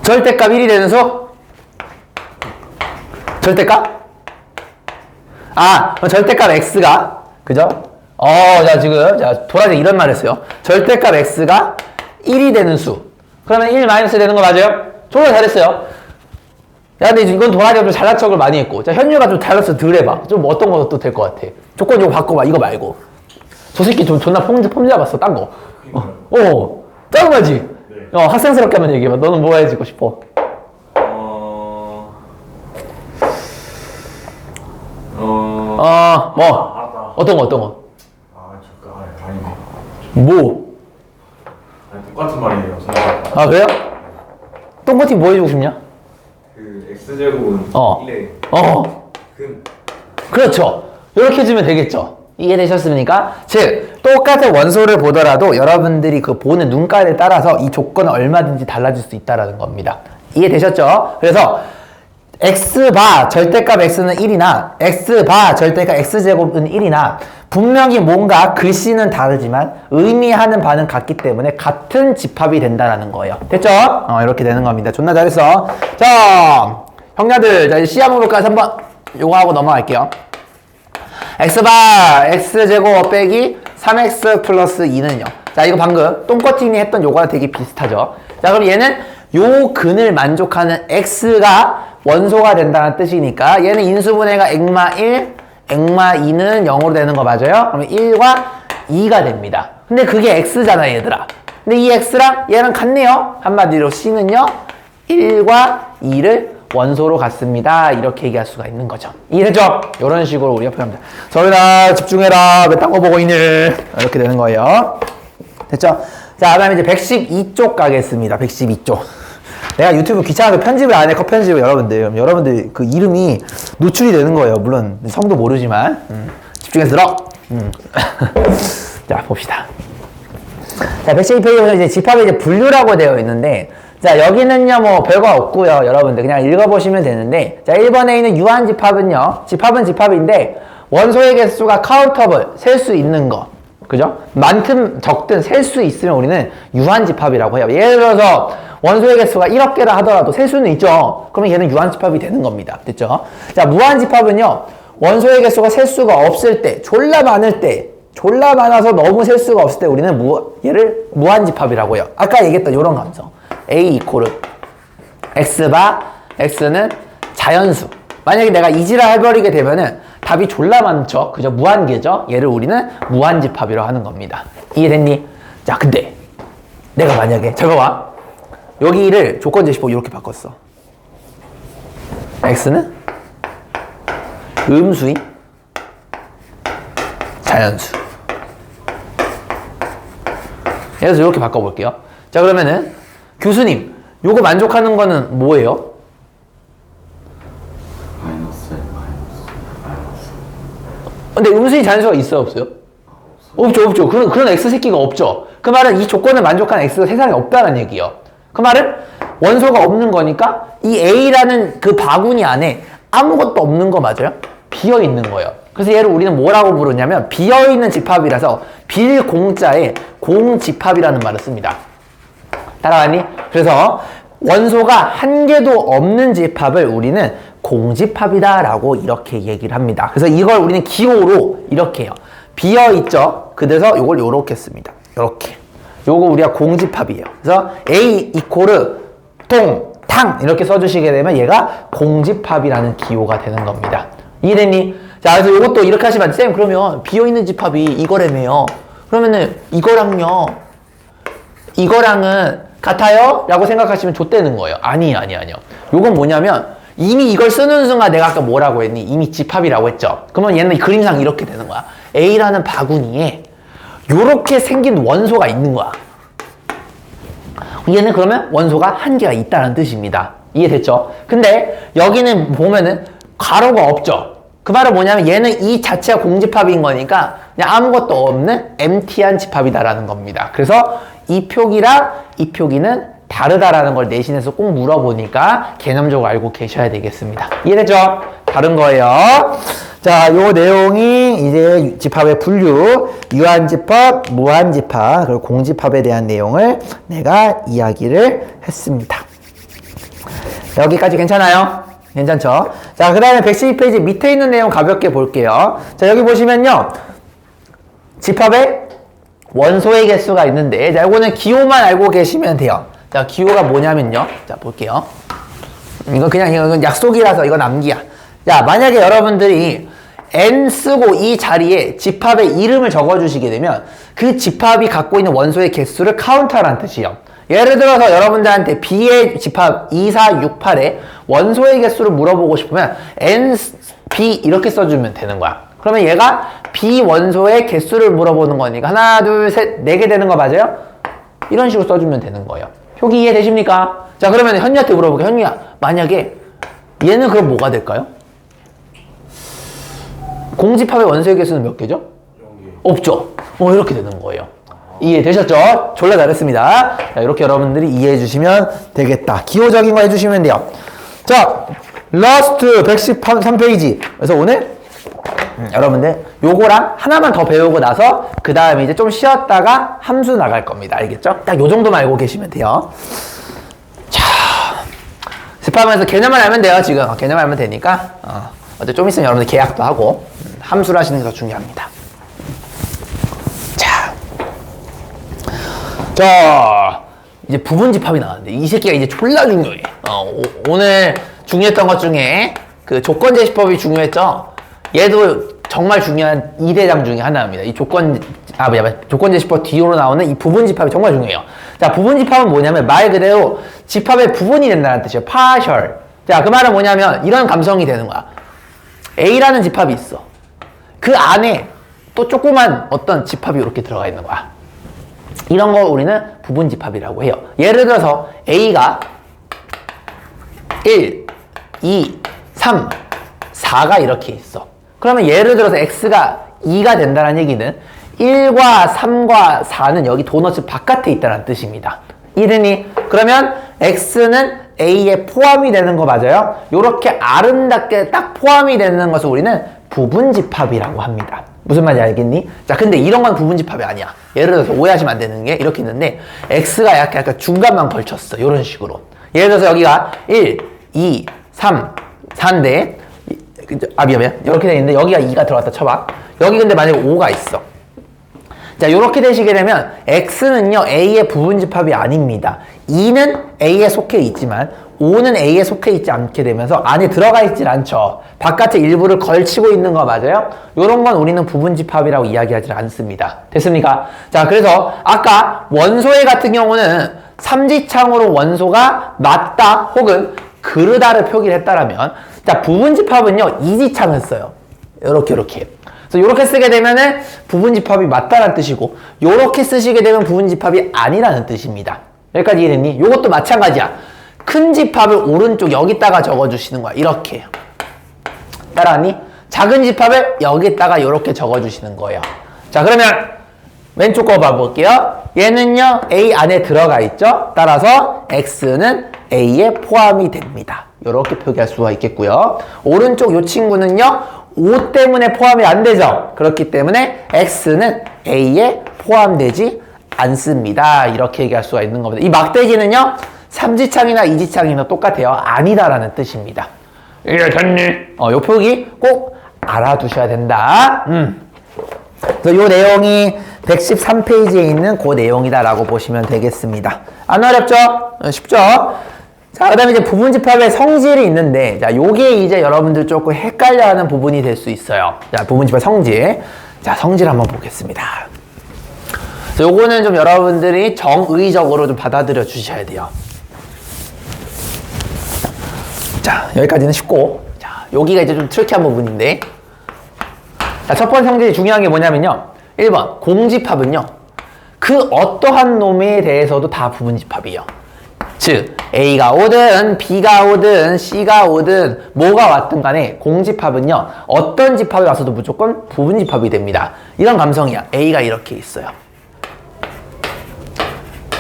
절대값 1이 되는 수? 절대값? 아, 그럼 절대값 x가, 그죠? 자, 지금, 자, 도라지 이런 말 했어요. 절대값 x가 1이 되는 수. 그러면 1 마이너스 되는 거 맞아요? 졸라 잘했어요. 야, 근데 이건 도라지가 좀 잘난 척을 많이 했고. 자, 현유가 좀 잘난 척 덜 해봐. 좀 어떤 것도 될 것 같아. 조건 좀 바꿔봐. 이거 말고. 저 새끼 좀 존나 폼 잡았어. 딴 거. 짜증나지? 네. 학생스럽게 한번 얘기해봐. 너는 뭐 해주고 싶어? 뭐? 어떤 거? 아니네. 뭐? 아니, 똑같은 말이에요. 선생님. 아, 그래요? 똥꼬티 뭐 해주고 싶냐? 그 x제곱은 어. 1에 근 그렇죠. 이렇게 해주면 되겠죠. 이해되셨습니까? 즉, 똑같은 원소를 보더라도 여러분들이 그 보는 눈깔에 따라서 이 조건은 얼마든지 달라질 수 있다는 겁니다. 이해되셨죠? 그래서 x바 절대값 x는 1이나 x바 절대값 x제곱은 1이나 분명히 뭔가 글씨는 다르지만 의미하는 바는 같기 때문에 같은 집합이 된다는 거예요. 됐죠? 이렇게 되는 겁니다. 존나 잘했어. 자, 형님들, 자, 이제 C 한번 볼까요? 3번. 요거 하고 넘어갈게요. x바 x제곱 빼기 3x 플러스 2는요. 자, 이거 방금 똥꼬팅이 했던 요거랑 되게 비슷하죠. 자, 그럼 얘는 요 근을 만족하는 x가 원소가 된다는 뜻이니까 얘는 인수분해가 액마 1, 액마 2는 0으로 되는 거 맞아요? 그러면 1과 2가 됩니다. 근데 그게 x잖아, 얘들아. 근데 이 x랑 얘랑 같네요. 한마디로 c는요 1과 2를 원소로 갖습니다. 이렇게 얘기할 수가 있는 거죠. 이해됐죠? 이런 식으로 우리가 표현합니다. 서윤아 집중해라. 왜 딴 거 보고 있니? 이렇게 되는 거예요. 됐죠? 자, 그 다음에 이제 112쪽 가겠습니다. 112쪽. 내가 유튜브 귀찮아서 편집을 안 해. 컷편집을 여러분들 그 이름이 노출이 되는 거예요. 물론 성도 모르지만. 집중해서 들어. 자, 봅시다. 자, 112페이지에서 이제 집합의 이제 분류라고 되어 있는데, 자, 여기는요, 뭐, 별거 없고요. 여러분들 그냥 읽어보시면 되는데, 자, 1번에 있는 유한집합은요, 집합은 집합인데, 원소의 개수가 카운터블, 셀 수 있는 거. 그죠? 많든 적든 셀 수 있으면 우리는 유한집합이라고 해요. 예를 들어서, 원소의 개수가 1억 개라 하더라도 셀 수는 있죠. 그러면 얘는 유한집합이 되는 겁니다. 됐죠? 자, 무한집합은요, 원소의 개수가 셀 수가 없을 때, 졸라 많을 때, 졸라 많아서 너무 셀 수가 없을 때 우리는 얘를 무한집합이라고 해요. 아까 얘기했던 이런 감성. A 이코르 X바 X는 자연수. 만약에 내가 이지라 해버리게 되면은 답이 졸라 많죠. 그죠? 무한계죠? 얘를 우리는 무한집합이라고 하는 겁니다. 이해됐니? 자, 근데 내가 만약에 잘 봐봐. 여기를 조건 제시법 이렇게 바꿨어. X는 음수인 자연수. 그래서 이렇게 바꿔볼게요. 자, 그러면은 교수님, 요거 만족하는 거는 뭐예요? 근데 음수인 자연수가 있어요, 없어요? 없죠. 그런 X새끼가 없죠. 그 말은 이 조건을 만족하는 X가 세상에 없다는 얘기예요. 그 말은 원소가 없는 거니까 이 A라는 그 바구니 안에 아무것도 없는 거 맞아요? 비어있는 거예요. 그래서 얘를 우리는 뭐라고 부르냐면 비어있는 집합이라서 빌공자에 공집합이라는 말을 씁니다. 따라가니? 그래서 원소가 한 개도 없는 집합을 우리는 공집합이다 라고 이렇게 얘기를 합니다. 그래서 이걸 우리는 기호로 이렇게 해요. 비어있죠? 그래서 이걸 요렇게 씁니다. 요렇게. 요거 우리가 공집합이에요. 그래서 A 이코르 통, 탕 이렇게 써주시게 되면 얘가 공집합이라는 기호가 되는 겁니다. 이해됐니? 자, 그래서 요것도 이렇게 하시면 쌤 그러면 비어있는 집합이 이거라며요. 그러면은 이거랑은 같아요? 라고 생각하시면 좆되는 거예요. 아니요. 요건 뭐냐면 이미 이걸 쓰는 순간 내가 아까 뭐라고 했니? 이미 집합이라고 했죠. 그러면 얘는 그림상 이렇게 되는 거야. A라는 바구니에 요렇게 생긴 원소가 있는 거야. 얘는 그러면 원소가 한 개가 있다는 뜻입니다. 이해됐죠? 근데 여기는 보면은 가로가 없죠. 그 말은 뭐냐면 얘는 이 자체가 공집합인 거니까 그냥 아무것도 없는 empty한 집합이다라는 겁니다. 그래서 이 표기랑 이 표기는 다르다라는 걸 내신에서 꼭 물어보니까 개념적으로 알고 계셔야 되겠습니다. 이해됐죠? 다른 거예요. 자, 요 내용이 이제 집합의 분류, 유한집합, 무한집합, 그리고 공집합에 대한 내용을 내가 이야기를 했습니다. 여기까지 괜찮아요? 괜찮죠? 자, 그 다음에 112페이지 밑에 있는 내용 가볍게 볼게요. 자, 여기 보시면요. 집합에 원소의 개수가 있는데, 자, 이거는 기호만 알고 계시면 돼요. 자, 기호가 뭐냐면요. 자, 볼게요. 이건 약속이라서 이건 암기야. 자, 만약에 여러분들이 n 쓰고 이 자리에 집합의 이름을 적어주시게 되면 그 집합이 갖고 있는 원소의 개수를 카운트하라는 뜻이에요. 예를 들어서 여러분들한테 B의 집합 2, 4, 6, 8에 원소의 개수를 물어보고 싶으면 n, B 이렇게 써주면 되는 거야. 그러면 얘가 B 원소의 개수를 물어보는 거니까 하나, 둘, 셋, 4개 되는 거 맞아요? 이런 식으로 써주면 되는 거예요. 표기 이해되십니까? 자, 그러면 현이한테 물어볼게. 현이야, 만약에 얘는 그럼 뭐가 될까요? 공집합의 원소의 개수는 몇 개죠? 0개. 없죠. 이렇게 되는 거예요. 이해되셨죠? 졸라 잘했습니다. 자, 이렇게 여러분들이 이해해 주시면 되겠다. 기호적인 거 해주시면 돼요. 자, 라스트 113페이지. 그래서 오늘 여러분들 요거랑 하나만 더 배우고 나서 그 다음에 이제 좀 쉬었다가 함수 나갈 겁니다. 알겠죠? 딱 요 정도만 알고 계시면 돼요. 자, 집합에서 개념만 알면 돼요. 지금 개념만 알면 되니까 어제 좀 있으면 여러분들 계약도 하고 함수를 하시는 게 더 중요합니다. 자, 이제 부분집합이 나왔는데 이 새끼가 이제 졸라 중요해. 오늘 중요했던 것 중에 그 조건제시법이 중요했죠. 얘도 정말 중요한 2대장 중에 하나입니다. 이 조건제시법 뒤로 나오는 이 부분집합이 정말 중요해요. 자, 부분집합은 뭐냐면 말 그대로 집합의 부분이 된다는 뜻이에요. partial. 자, 그 말은 뭐냐면 이런 감성이 되는 거야. A라는 집합이 있어. 그 안에 또 조그만 어떤 집합이 이렇게 들어가 있는 거야. 이런 걸 우리는 부분집합이라고 해요. 예를 들어서 A가 1, 2, 3, 4가 이렇게 있어. 그러면 예를 들어서 X가 2가 된다는 얘기는 1과 3과 4는 여기 도너츠 바깥에 있다는 뜻입니다. 이르니 그러면 X는 A에 포함이 되는 거 맞아요? 이렇게 아름답게 딱 포함이 되는 것을 우리는 부분집합이라고 합니다. 무슨 말인지 알겠니? 자, 근데 이런 건 부분집합이 아니야. 예를 들어서 오해하시면 안 되는 게 이렇게 있는데 X가 약간 중간만 걸쳤어. 이런 식으로. 예를 들어서 여기가 1, 2, 3, 4인데 미안. 이렇게 돼 있는데 여기가 2가 들어갔다 쳐봐. 여기 근데 만약에 5가 있어. 자, 이렇게 되시게 되면 X는요 A의 부분집합이 아닙니다. 2는 A에 속해 있지만 5는 A에 속해 있지 않게 되면서 안에 들어가 있질 않죠. 바깥에 일부를 걸치고 있는 거 맞아요? 이런 건 우리는 부분집합이라고 이야기하지 않습니다. 됐습니까? 자, 그래서 아까 원소의 같은 경우는 삼지창으로 원소가 맞다 혹은 그르다를 표기를 했다라면 자, 부분집합은요 이지창을 써요. 이렇게 그래서 이렇게 쓰게 되면은 부분집합이 맞다라는 뜻이고 이렇게 쓰시게 되면 부분집합이 아니라는 뜻입니다. 여기까지 이해됐니? 이것도 마찬가지야. 큰 집합을 오른쪽 여기다가 적어주시는 거야. 이렇게. 따라왔니? 작은 집합을 여기다가 이렇게 적어주시는 거예요. 자, 그러면 왼쪽 거 봐볼게요. 얘는요 A 안에 들어가 있죠. 따라서 X는 A에 포함이 됩니다. 이렇게 표기할 수가 있겠고요. 오른쪽 이 친구는요 5 때문에 포함이 안 되죠. 그렇기 때문에 X는 A에 포함되지 않습니다. 이렇게 얘기할 수가 있는 겁니다. 이 막대기는요 3지창이나 2지창이나 똑같아요. 아니다라는 뜻입니다. 이해됐니? 요 표기 꼭 알아두셔야 된다. 그래서 요 내용이 113페이지에 있는 그 내용이다라고 보시면 되겠습니다. 안 어렵죠? 쉽죠? 자, 그 다음에 이제 부분집합의 성질이 있는데, 자, 요게 이제 여러분들 조금 헷갈려 하는 부분이 될 수 있어요. 자, 부분집합 성질. 자, 성질 한번 보겠습니다. 자, 요거는 좀 여러분들이 정의적으로 좀 받아들여 주셔야 돼요. 자, 여기까지는 쉽고, 자, 여기가 이제 좀 트리키한 부분인데, 자, 첫 번째 성질이 중요한 게 뭐냐면요. 1번, 공집합은요, 그 어떠한 놈에 대해서도 다 부분집합이에요. 즉, A가 오든, B가 오든, C가 오든, 뭐가 왔든 간에 공집합은요, 어떤 집합이 와서도 무조건 부분집합이 됩니다. 이런 감성이야. A가 이렇게 있어요.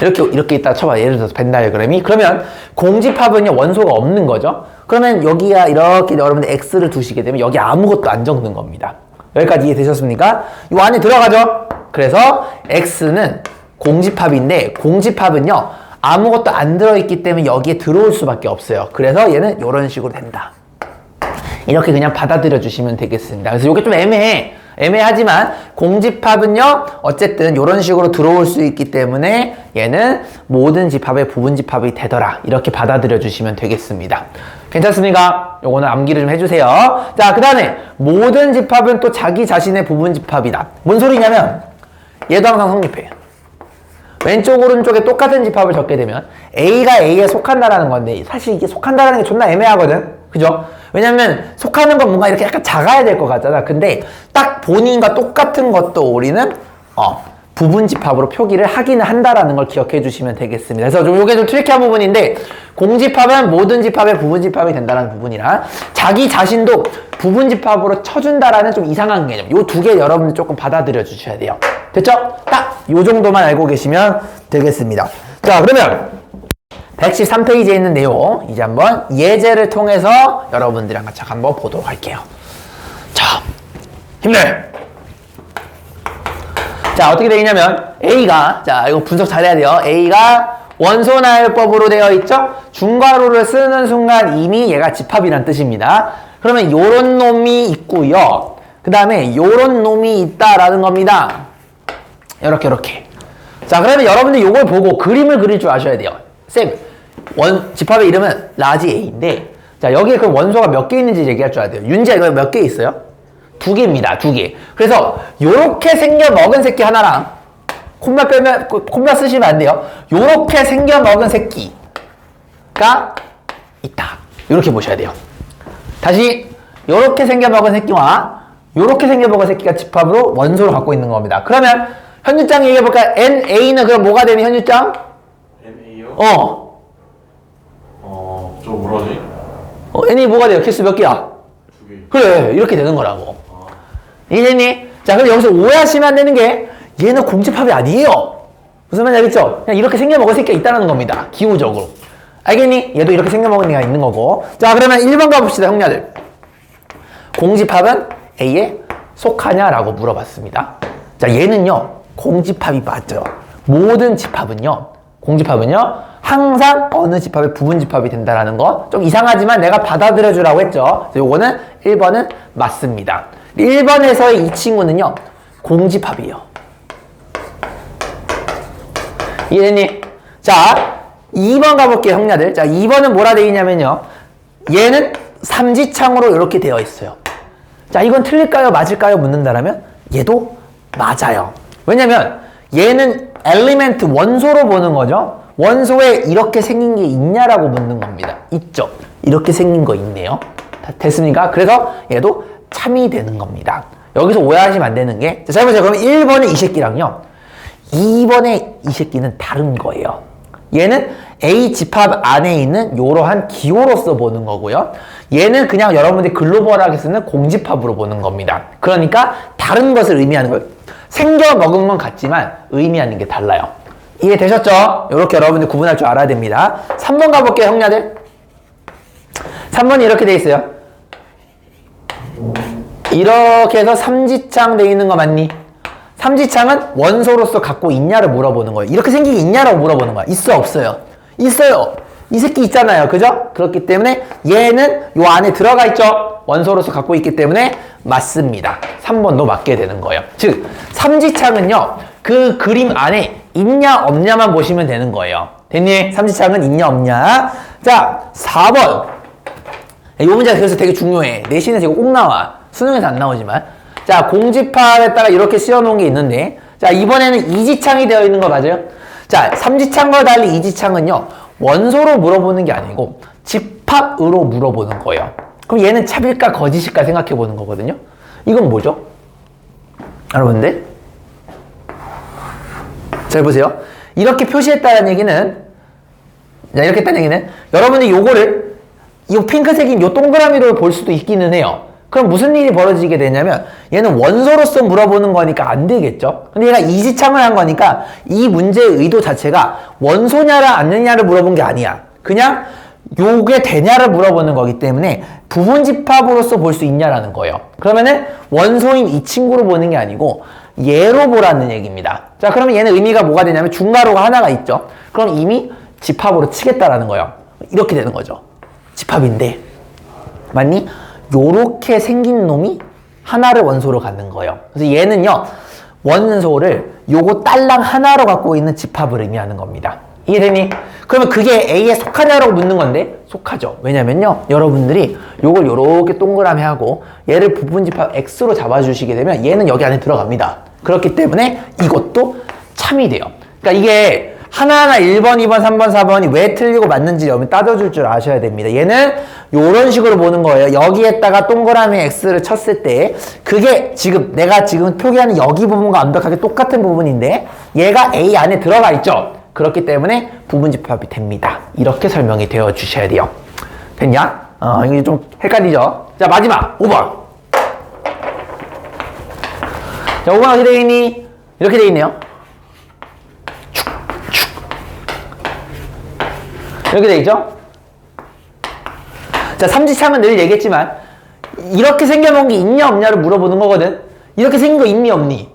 이렇게 있다 쳐봐. 예를 들어서 벤 다이어그램이. 그러면 공집합은요, 원소가 없는 거죠. 그러면 여기가 이렇게 여러분들 X를 두시게 되면 여기 아무것도 안 적는 겁니다. 여기까지 이해되셨습니까? 이 안에 들어가죠? 그래서 X는 공집합인데, 공집합은요, 아무것도 안 들어있기 때문에 여기에 들어올 수밖에 없어요. 그래서 얘는 이런 식으로 된다. 이렇게 그냥 받아들여 주시면 되겠습니다. 그래서 이게 좀 애매하지만 공집합은요, 어쨌든 이런 식으로 들어올 수 있기 때문에 얘는 모든 집합의 부분 집합이 되더라. 이렇게 받아들여 주시면 되겠습니다. 괜찮습니까? 요거는 암기를 좀 해주세요. 자, 그 다음에 모든 집합은 또 자기 자신의 부분 집합이다. 뭔 소리냐면 얘도 항상 성립해요. 왼쪽 오른쪽에 똑같은 집합을 적게 되면 A가 A에 속한다라는 건데, 사실 이게 속한다라는 게 존나 애매하거든. 그죠? 왜냐면 속하는 건 뭔가 이렇게 약간 작아야 될 것 같잖아. 근데 딱 본인과 똑같은 것도 우리는 부분 집합으로 표기를 하기는 한다라는 걸 기억해 주시면 되겠습니다. 그래서 요게 좀 트리키한 부분인데, 공집합은 모든 집합의 부분 집합이 된다는 부분이랑 자기 자신도 부분 집합으로 쳐준다라는 좀 이상한 개념, 요 두 개 여러분들 조금 받아들여 주셔야 돼요. 됐죠? 딱 요 정도만 알고 계시면 되겠습니다. 자, 그러면 113페이지에 있는 내용 이제 한번 예제를 통해서 여러분들이랑 같이 한번 보도록 할게요. 자, 힘내! 자, 어떻게 되겠냐면 A가, 자, 이거 분석 잘해야 돼요. A가 원소나열법으로 되어 있죠? 중괄호를 쓰는 순간 이미 얘가 집합이란 뜻입니다. 그러면 요런 놈이 있고요. 그 다음에 요런 놈이 있다라는 겁니다. 요렇게. 자, 그러면 여러분들 요걸 보고 그림을 그릴 줄 아셔야 돼요. 쌤, 집합의 이름은 라지 A인데, 자, 여기에 그 원소가 몇 개 있는지 얘기할 줄 알아야 돼요. 윤지야, 이거 몇 개 있어요? 2개입니다. 2개. 그래서 요렇게 생겨 먹은 새끼 하나랑 콤마 쓰시면 안 돼요. 요렇게 생겨 먹은 새끼가 있다. 요렇게 보셔야 돼요. 다시 요렇게 생겨 먹은 새끼와 요렇게 생겨 먹은 새끼가 집합으로 원소를 갖고 있는 겁니다. 그러면 현유장 얘기해 볼까요? NA는 그럼 뭐가 되니, 현유장? NA요? 저 뭐라 하지? NA 뭐가 돼요? 개수 몇 개야? 2개. 그래, 이렇게 되는 거라고. 이해됐니? 자, 그럼 여기서 오해하시면 안 되는 게, 얘는 공집합이 아니에요. 무슨 말인지 알겠죠? 그냥 이렇게 생겨먹은 새끼가 있다는 겁니다. 기호적으로. 알겠니? 얘도 이렇게 생겨먹은 애가 있는 거고. 자, 그러면 1번 가봅시다, 형님들. 공집합은 A에 속하냐라고 물어봤습니다. 자, 얘는요, 공집합이 맞죠. 모든 집합은요, 공집합은요, 항상 어느 집합의 부분 집합이 된다라는 거. 좀 이상하지만 내가 받아들여 주라고 했죠. 그래서 요거는 1번은 맞습니다. 1번에서의 이 친구는요, 공집합이에요. 이해됐니? 자, 2번 가볼게요, 형냐들. 자, 2번은 뭐라 되어 있냐면요, 얘는 삼지창으로 이렇게 되어 있어요. 자, 이건 틀릴까요, 맞을까요? 묻는다라면 얘도 맞아요. 왜냐면 얘는 엘리멘트, 원소로 보는 거죠. 원소에 이렇게 생긴 게 있냐라고 묻는 겁니다. 있죠. 이렇게 생긴 거 있네요. 됐습니까? 그래서 얘도 참이 되는 겁니다. 여기서 오해하시면 안 되는 게, 자, 해보세요. 그럼 1번의 이 새끼랑요, 2번의 이 새끼는 다른 거예요. 얘는 A 집합 안에 있는 이러한 기호로서 보는 거고요. 얘는 그냥 여러분들이 글로벌하게 쓰는 공집합으로 보는 겁니다. 그러니까 다른 것을 의미하는 거예요. 생겨 먹은 건 같지만 의미하는 게 달라요. 이해되셨죠? 이렇게 여러분들 구분할 줄 알아야 됩니다. 3번 가볼게요, 형냐들. 3번이 이렇게 돼 있어요. 이렇게 해서 삼지창 돼 있는 거 맞니? 삼지창은 원소로서 갖고 있냐를 물어보는 거예요. 이렇게 생긴 게 있냐라고 물어보는 거야. 있어, 없어요? 있어요. 이 새끼 있잖아요. 그죠? 그렇기 때문에 얘는 요 안에 들어가 있죠? 원소로서 갖고 있기 때문에 맞습니다. 3번도 맞게 되는 거예요. 즉, 삼지창은요, 그 그림 안에 있냐 없냐만 보시면 되는 거예요. 됐니? 삼지창은 있냐 없냐. 자, 4번. 이 문제가 그래서 되게 중요해. 내신에서 이거 꼭 나와. 수능에서 안 나오지만. 자, 공집합에 따라 이렇게 씌워놓은 게 있는데, 자, 이번에는 이지창이 되어 있는 거 맞아요? 자, 삼지창과 달리 이지창은요, 원소로 물어보는 게 아니고 집합으로 물어보는 거예요. 그럼 얘는 참일까 거짓일까 생각해 보는 거거든요. 이건 뭐죠? 여러분들 잘 보세요. 이렇게 표시했다는 얘기는, 자, 이렇게 했다는 얘기는 여러분이 요거를 이 핑크색인 요 동그라미로 볼 수도 있기는 해요. 그럼 무슨 일이 벌어지게 되냐면 얘는 원소로서 물어보는 거니까 안 되겠죠. 근데 얘가 이지창을 한 거니까 이 문제의 의도 자체가 원소냐라 아니냐를 물어본 게 아니야. 그냥 요게 되냐를 물어보는 거기 때문에 부분집합으로서 볼 수 있냐라는 거예요. 그러면은 원소인 이 친구로 보는 게 아니고 얘로 보라는 얘기입니다. 자, 그러면 얘는 의미가 뭐가 되냐면 중괄호가 하나가 있죠. 그럼 이미 집합으로 치겠다라는 거예요. 이렇게 되는 거죠. 집합인데 맞니? 요렇게 생긴 놈이 하나를 원소로 갖는 거예요. 그래서 얘는요 원소를 요거 딸랑 하나로 갖고 있는 집합을 의미하는 겁니다. 이해되니? 그러면 그게 A에 속하냐라고 묻는 건데 속하죠. 왜냐면요 여러분들이 요걸 요렇게 동그라미 하고 얘를 부분집합 X로 잡아주시게 되면 얘는 여기 안에 들어갑니다. 그렇기 때문에 이것도 참이 돼요. 그러니까 이게 하나하나 1번, 2번, 3번, 4번이 왜 틀리고 맞는지 여러분 따져줄 줄 아셔야 됩니다. 얘는 요런 식으로 보는 거예요. 여기에다가 동그라미 X를 쳤을 때 그게 지금 내가 지금 표기하는 여기 부분과 완벽하게 똑같은 부분인데 얘가 A 안에 들어가 있죠. 그렇기 때문에 부분집합이 됩니다. 이렇게 설명이 되어 주셔야 돼요. 됐냐? 이게 좀 헷갈리죠? 자, 마지막 5번. 자, 5번 어떻게 되어 있니? 이렇게 되어 있네요. 이렇게 되어 있죠? 자, 삼지창은 늘 얘기했지만 이렇게 생겨놓은 게 있냐 없냐를 물어보는 거거든. 이렇게 생긴 거 있니 없니?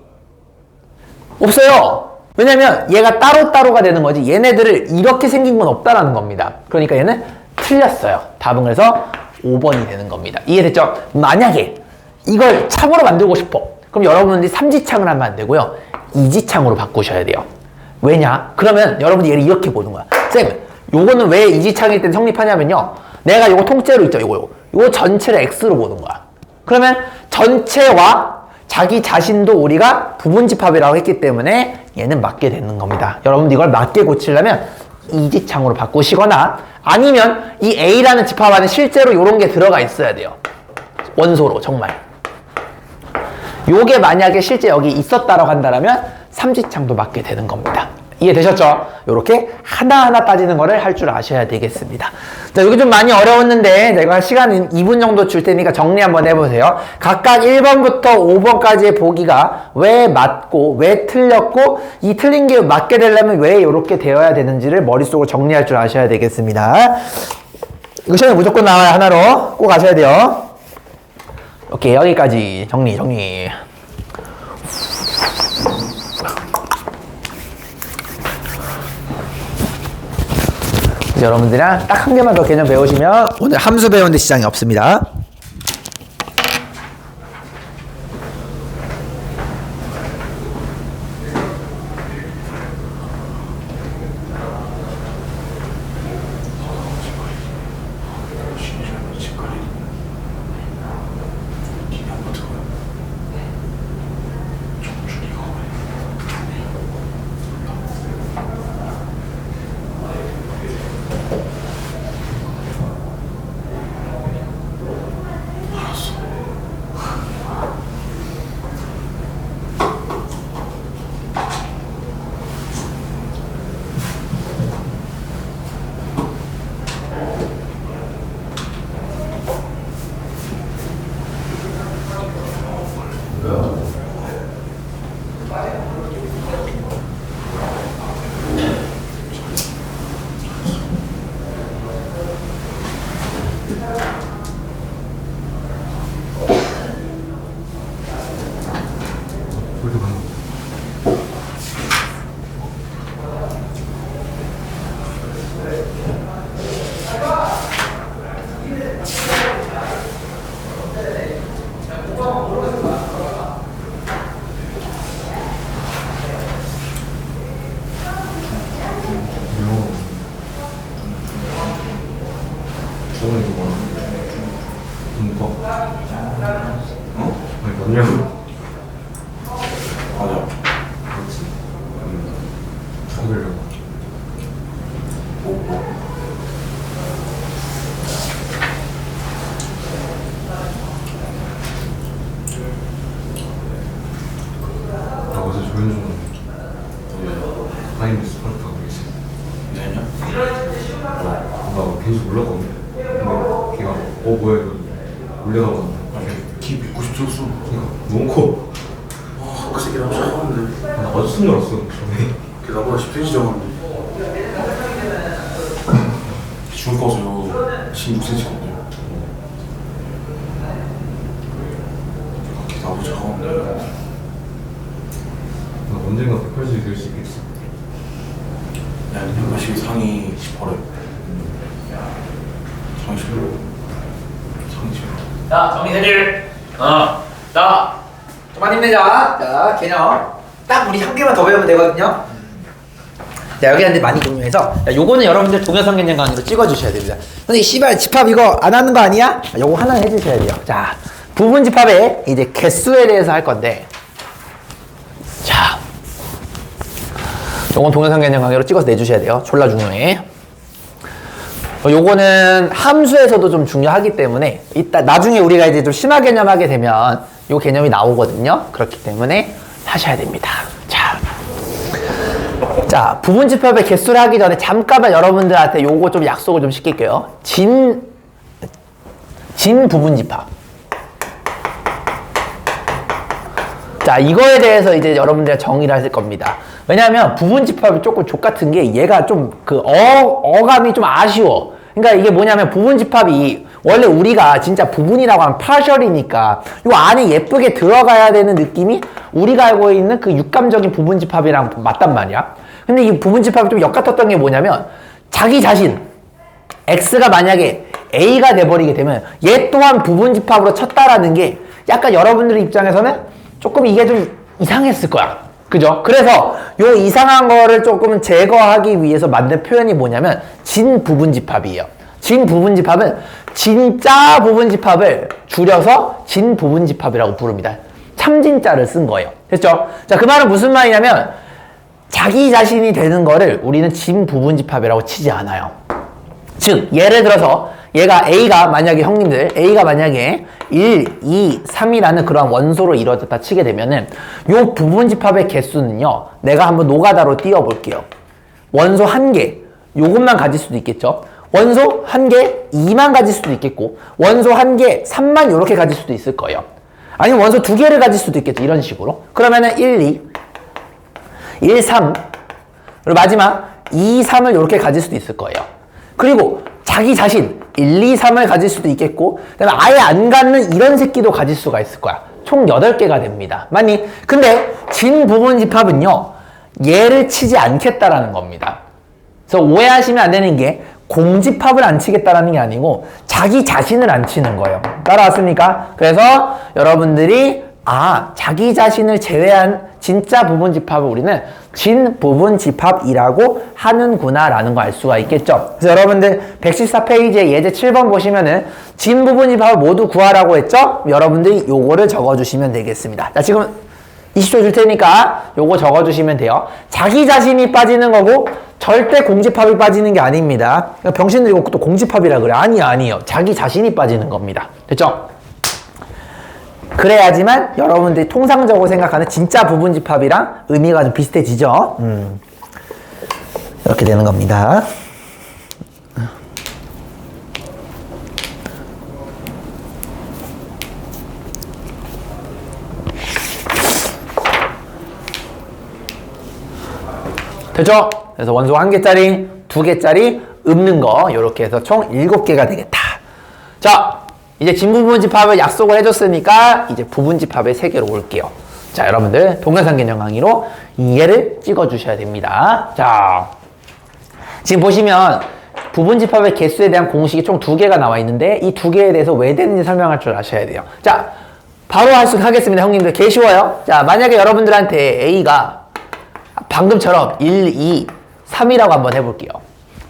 없어요. 왜냐면 얘가 따로따로가 되는 거지 얘네들을 이렇게 생긴 건 없다라는 겁니다. 그러니까 얘는 틀렸어요. 답은 그래서 5번이 되는 겁니다. 이해됐죠? 만약에 이걸 창으로 만들고 싶어. 그럼 여러분들이 삼지창을 하면 안 되고요. 이지창으로 바꾸셔야 돼요. 왜냐? 그러면 여러분이 얘를 이렇게 보는 거야. 쌤, 요거는 왜 이지창일 땐 성립하냐면요. 내가 요거 통째로 있죠. 요거 전체를 X로 보는 거야. 그러면 전체와 자기 자신도 우리가 부분집합이라고 했기 때문에 얘는 맞게 되는 겁니다. 여러분들 이걸 맞게 고치려면 이지창으로 바꾸시거나 아니면 이 A라는 집합 안에 실제로 이런 게 들어가 있어야 돼요. 원소로 정말. 요게 만약에 실제 여기 있었다라고 한다면 삼지창도 맞게 되는 겁니다. 이해되셨죠? 요렇게 하나하나 따지는 거를 할 줄 아셔야 되겠습니다. 자, 여기 좀 많이 어려웠는데 제가 시간 2분 정도 줄 테니까 정리 한번 해보세요. 각각 1번부터 5번까지의 보기가 왜 맞고 왜 틀렸고 이 틀린 게 맞게 되려면 왜 이렇게 되어야 되는지를 머릿속으로 정리할 줄 아셔야 되겠습니다. 이거 시험에 무조건 나와요. 하나로 꼭 아셔야 돼요. 오케이, 여기까지 정리. 여러분들이랑 딱 한 개만 더 개념 배우시면 오늘 함수 배우는데 지장이 없습니다. 저번에 그거 문법 아니 뭐냐고 맞아 그렇지 찾으려고 나 어제 조현준 하이미스 스파르타고 계시 네냐? 나 계속 올라가거든 근데 걔가 뭐야 이거 올려다가 키 190 줬어. 너무 커. 그 새끼랑 작았는데. 나 맞았은 줄 알았어. 처음에. 걔 나보다 10cm 작았는데. 죽을 거서요. 16cm거든요. 걔 나보다 작았는데. 나 언젠가 180이 될 수 있겠어. 야, 180 상이 18회. 상이 18회. 상이 18회. 자, 정리해줄. 자, 좀만 힘내자. 자, 개념. 딱 우리 한 개만 더 배우면 되거든요. 자, 여기 한데 많이 공유해서. 자, 요거는 여러분들 동영상 개념 강의로 찍어주셔야 됩니다. 근데 씨발, 집합 이거 안 하는 거 아니야? 요거 하나 해주셔야 돼요. 자, 부분 집합의 이제 개수에 대해서 할 건데. 자, 요건 동영상 개념 강의로 찍어서 내주셔야 돼요. 졸라 중요해. 요거는 함수에서도 좀 중요하기 때문에 이따 나중에 우리가 이제 좀 심화 개념 하게 되면 요 개념이 나오거든요. 그렇기 때문에 하셔야 됩니다. 자, 부분 집합의 개수를 하기 전에 잠깐만 여러분들한테 요거 좀 약속을 좀 시킬게요. 진 부분 집합. 자, 이거에 대해서 이제 여러분들이 정의를 하실 겁니다. 왜냐하면 부분 집합이 조금 족같은 게 얘가 좀 그 어감이 좀 아쉬워. 그러니까 이게 뭐냐면 부분 집합이 원래 우리가 진짜 부분이라고 하면 partial이니까 요 안에 예쁘게 들어가야 되는 느낌이 우리가 알고 있는 그 육감적인 부분 집합이랑 맞단 말이야. 근데 이 부분 집합이 좀 역같았던 게 뭐냐면 자기 자신 X가 만약에 A가 돼버리게 되면 얘 또한 부분 집합으로 쳤다라는 게 약간 여러분들 입장에서는 조금 이게 좀 이상했을 거야. 그죠? 그래서 요 이상한 거를 조금 제거하기 위해서 만든 표현이 뭐냐면 진부분집합이에요. 진부분집합은 진짜 부분집합을 줄여서 진부분집합이라고 부릅니다. 참진짜를 쓴 거예요. 됐죠? 자, 그 말은 무슨 말이냐면 자기 자신이 되는 거를 우리는 진부분집합이라고 치지 않아요. 즉 예를 들어서 얘가 A가 만약에 형님들 A가 만약에 1, 2, 3이라는 그런 원소로 이루어졌다 치게 되면은 요 부분집합의 개수는요 내가 한번 노가다로 띄워볼게요. 원소 1개 요것만 가질 수도 있겠죠. 원소 1개 2만 가질 수도 있겠고 원소 1개 3만 요렇게 가질 수도 있을 거예요. 아니면 원소 2개를 가질 수도 있겠죠. 이런 식으로. 그러면은 1, 2 1, 3 그리고 마지막 2, 3을 요렇게 가질 수도 있을 거예요. 그리고 자기 자신 1, 2, 3을 가질 수도 있겠고 그다음에 아예 안 갖는 이런 새끼도 가질 수가 있을 거야. 총 8개가 됩니다. 맞니? 근데 진부분집합은요 얘를 치지 않겠다라는 겁니다. 그래서 오해하시면 안 되는 게 공집합을 안 치겠다라는 게 아니고 자기 자신을 안 치는 거예요. 따라왔습니까? 그래서 여러분들이 자기 자신을 제외한 진짜 부분집합을 우리는 진부분집합이라고 하는구나 라는 거 알 수가 있겠죠. 그래서 여러분들 114페이지에 예제 7번 보시면은 진부분집합을 모두 구하라고 했죠. 여러분들이 요거를 적어주시면 되겠습니다. 자, 지금 20초 줄 테니까 요거 적어주시면 돼요. 자기 자신이 빠지는 거고 절대 공집합이 빠지는 게 아닙니다. 병신들 이거 또 공집합이라 그래. 아니에요. 자기 자신이 빠지는 겁니다. 됐죠? 그래야지만 여러분들이 통상적으로 생각하는 진짜 부분집합이랑 의미가 좀 비슷해지죠. 이렇게 되는 겁니다. 됐죠? 그래서 원소 1개짜리, 2개짜리 읊는 거 이렇게 해서 총 7개가 되겠다. 자, 이제 진부분집합을 약속을 해줬으니까 이제 부분집합의 세계로 올게요. 자, 여러분들 동영상 개념 강의로 얘를 찍어주셔야 됩니다. 자, 지금 보시면 부분집합의 개수에 대한 공식이 총 2개가 나와 있는데 이 2개에 대해서 왜 되는지 설명할 줄 아셔야 돼요. 자, 바로 하겠습니다. 형님들 개 쉬워요. 자, 만약에 여러분들한테 A가 방금처럼 1, 2, 3이라고 한번 해볼게요.